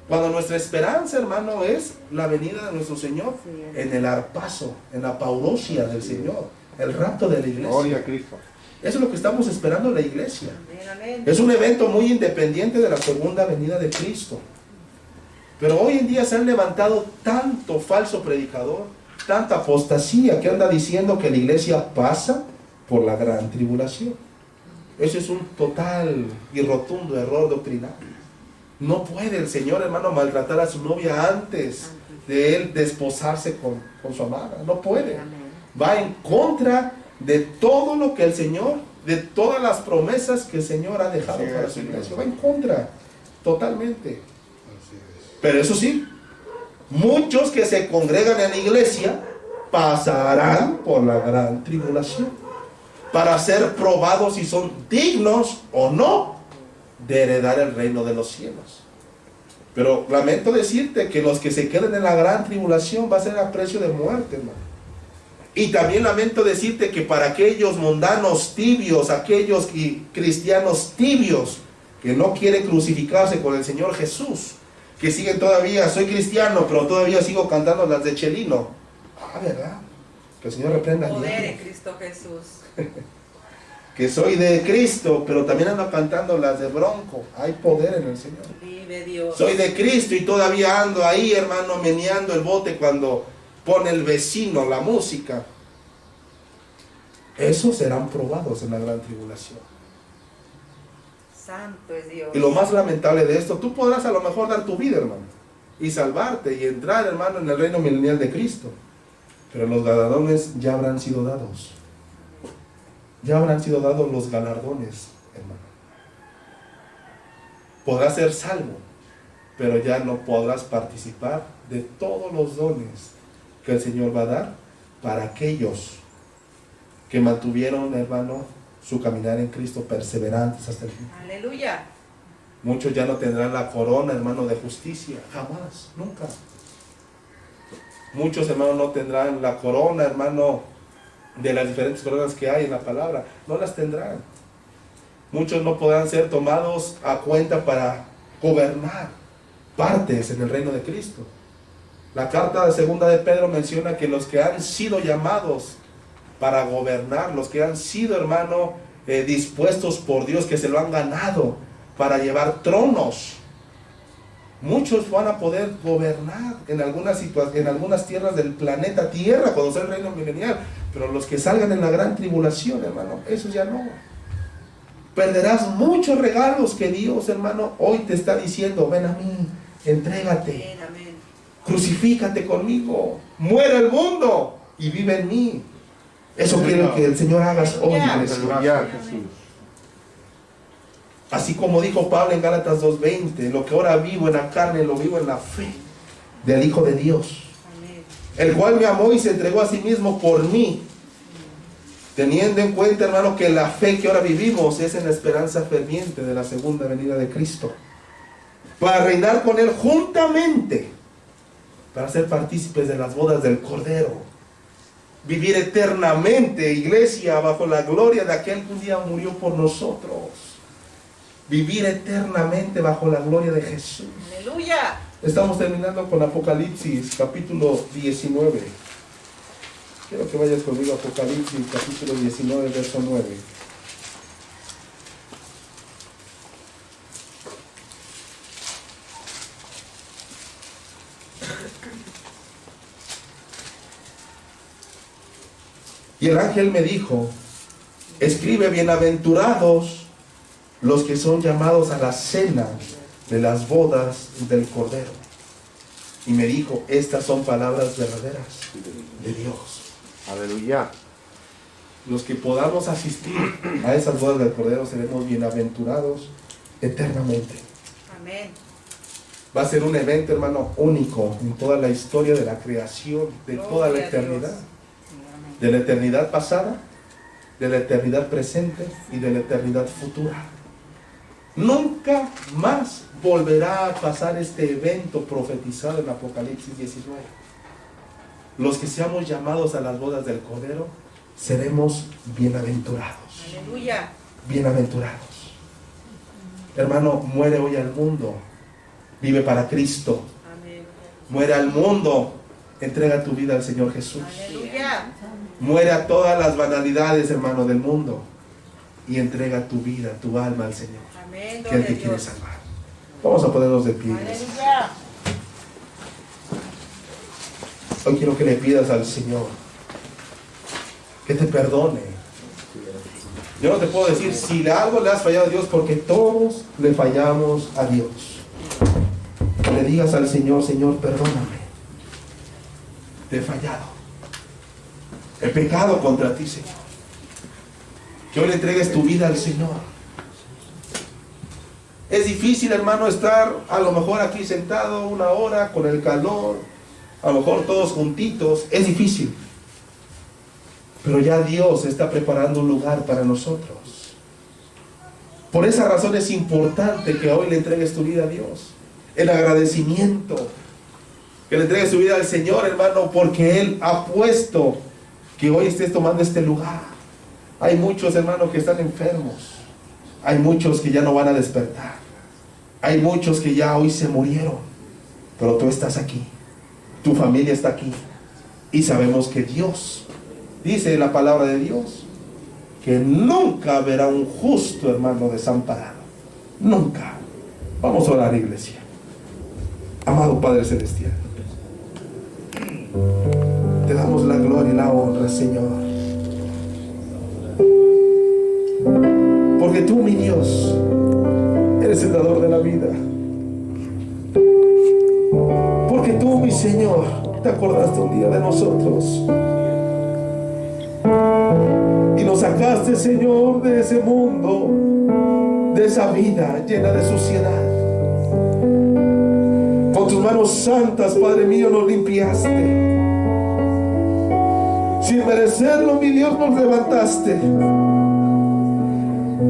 Cuando nuestra esperanza, hermano, es la venida de nuestro Señor en el arpazo, en la paurosia del Señor, el rapto de la Gloria iglesia. a Cristo. Eso es lo que estamos esperando en la iglesia. Amén, amén. Es un evento muy independiente de la segunda venida de Cristo. Pero hoy en día se han levantado tanto falso predicador, tanta apostasía que anda diciendo que la iglesia pasa por la gran tribulación. Eso es un total y rotundo error doctrinal. No puede el Señor, hermano, maltratar a su novia antes de él desposarse con su amada. No puede. Va en contra de todo lo que el Señor, de todas las promesas que el Señor ha dejado Así es, para su Señor. iglesia. Va en contra, totalmente. Pero eso sí, muchos que se congregan en la iglesia pasarán por la gran tribulación para ser probados si son dignos o no de heredar el reino de los cielos. Pero lamento decirte que los que se queden en la gran tribulación va a ser a precio de muerte, hermano. Y también lamento decirte que para aquellos mundanos tibios, aquellos cristianos tibios que no quieren crucificarse con el Señor Jesús, que siguen todavía, soy cristiano, pero todavía sigo cantando las de Chelino. Ah, ¿verdad? Que el Señor reprenda al Poder en diablo. Cristo Jesús. Que soy de Cristo, pero también ando cantando las de Bronco. Hay poder en el Señor. Vive Dios. Soy de Cristo y todavía ando ahí, hermano, meneando el bote cuando pone el vecino la música. Esos serán probados en la gran tribulación. Santo es Dios. Y lo más lamentable de esto, tú podrás a lo mejor dar tu vida, hermano, y salvarte y entrar, hermano, en el reino milenial de Cristo. Pero los galardones ya habrán sido dados. Ya habrán sido dados los galardones, hermano. Podrás ser salvo, pero ya no podrás participar de todos los dones que el Señor va a dar para aquellos que mantuvieron, hermano, su caminar en Cristo perseverantes hasta el fin. Aleluya. Muchos ya no tendrán la corona, hermano, de justicia, jamás, nunca. Muchos, hermanos, no tendrán la corona, hermano, de las diferentes cosas que hay en la palabra, no las tendrán. Muchos no podrán ser tomados a cuenta para gobernar partes en el reino de Cristo. La carta de segunda de Pedro menciona que los que han sido llamados para gobernar, los que han sido, hermano, dispuestos por Dios, que se lo han ganado para llevar tronos, muchos van a poder gobernar en algunas en algunas tierras del planeta Tierra cuando sea el reino milenial, pero los que salgan en la gran tribulación, hermano, esos ya no. Perderás muchos regalos que Dios, hermano, hoy te está diciendo: ven a mí, entrégate, Amén. crucifícate conmigo, muere el mundo y vive en mí. Eso quiero que el Señor hagas hoy, iglesia. Aleluya, Jesús. Así como dijo Pablo en Gálatas 2:20, lo que ahora vivo en la carne, lo vivo en la fe del Hijo de Dios, Amén. el cual me amó y se entregó a sí mismo por mí. Teniendo en cuenta, hermano, que la fe que ahora vivimos es en la esperanza ferviente de la segunda venida de Cristo, para reinar con Él juntamente, para ser partícipes de las bodas del Cordero, vivir eternamente, iglesia, bajo la gloria de aquel que un día murió por nosotros, vivir eternamente bajo la gloria de Jesús. Aleluya. Estamos terminando con Apocalipsis capítulo 19. Quiero que vayas conmigo a Apocalipsis capítulo 19, verso 9. Y el ángel me dijo: escribe, bienaventurados los que son llamados a la cena de las bodas del Cordero. Y me dijo: estas son palabras verdaderas de Dios. Aleluya. Los que podamos asistir a esas bodas del Cordero seremos bienaventurados eternamente. Amén. Va a ser un evento, hermano, único en toda la historia de la creación, de toda la Gloria a eternidad. Dios. De la eternidad pasada, de la eternidad presente y de la eternidad futura. Nunca más volverá a pasar este evento profetizado en Apocalipsis 19. Los que seamos llamados a las bodas del Cordero seremos bienaventurados. Aleluya. Bienaventurados. Hermano, muere hoy al mundo, vive para Cristo. Amén. Muere al mundo, entrega tu vida al Señor Jesús. Aleluya. Muere a todas las banalidades, hermano, del mundo, y entrega tu vida, tu alma al Señor, Amén. que Él Gloria a te quiere Dios. salvar. Vamos a ponernos de pie. Aleluya. Hoy quiero que le pidas al Señor que te perdone. Yo no te puedo decir si algo le has fallado a Dios, porque todos le fallamos a Dios. Que le digas al Señor: Señor, perdóname, te he fallado, he pecado contra ti, Señor. Que hoy le entregues tu vida al Señor. Es difícil, hermano, estar a lo mejor aquí sentado una hora con el calor, a lo mejor todos juntitos, es difícil. Pero ya Dios está preparando un lugar para nosotros. Por esa razón es importante que hoy le entregues tu vida a Dios, en agradecimiento. Que le entregues tu vida al Señor, hermano, porque Él ha puesto que hoy estés tomando este lugar. Hay muchos, hermanos, que están enfermos. Hay muchos que ya no van a despertar. Hay muchos que ya hoy se murieron. Pero tú estás aquí. Tu familia está aquí. Y sabemos que Dios, dice la palabra de Dios, que nunca verá un justo, hermano, desamparado. Nunca. Vamos a orar, iglesia. Amado Padre Celestial, te damos la gloria y la honra, Señor. Porque tú, mi Dios, eres el dador de la vida. Porque tú, mi Señor, te acordaste un día de nosotros y nos sacaste, Señor, de ese mundo, de esa vida llena de suciedad. Con tus manos santas, Padre mío, nos limpiaste. Sin merecerlo, mi Dios, nos levantaste.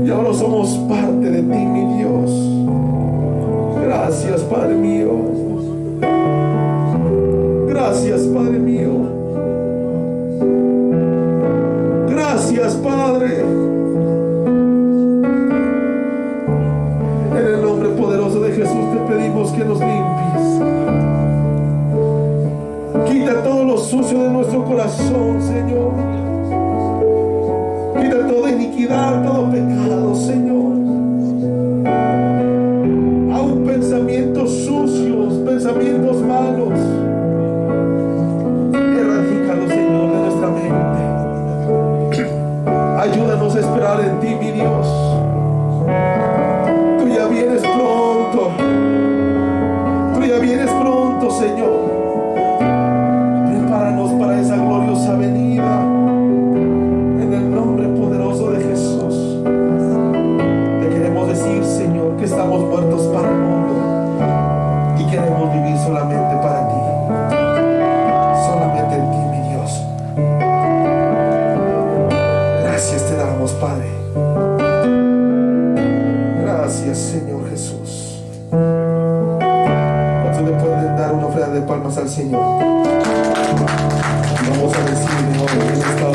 Y ahora somos parte de ti, mi Dios. Gracias, Padre mío. Gracias, Padre mío. que nos limpies. Quita todo lo sucio de nuestro corazón, Señor. Quita toda iniquidad, todo pecado, Señor. Aún pensamientos sucios, pensamientos malos. Erradícalos, Señor, de nuestra mente. Ayúdanos a esperar en ti, mi Dios. Tú ya vienes pronto. Tú ya vienes pronto, Señor. Prepáranos para esa gloriosa venida. En el nombre poderoso de Jesús. Te queremos decir, Señor, que estamos muertos para el mundo y queremos vivir solamente para ti. Solamente en ti, mi Dios. Gracias te damos, Padre. Gracias, Señor Jesús. ¿Cuántos le pueden dar una ofrenda de palmas al Señor? Vamos a decirle hoy en esta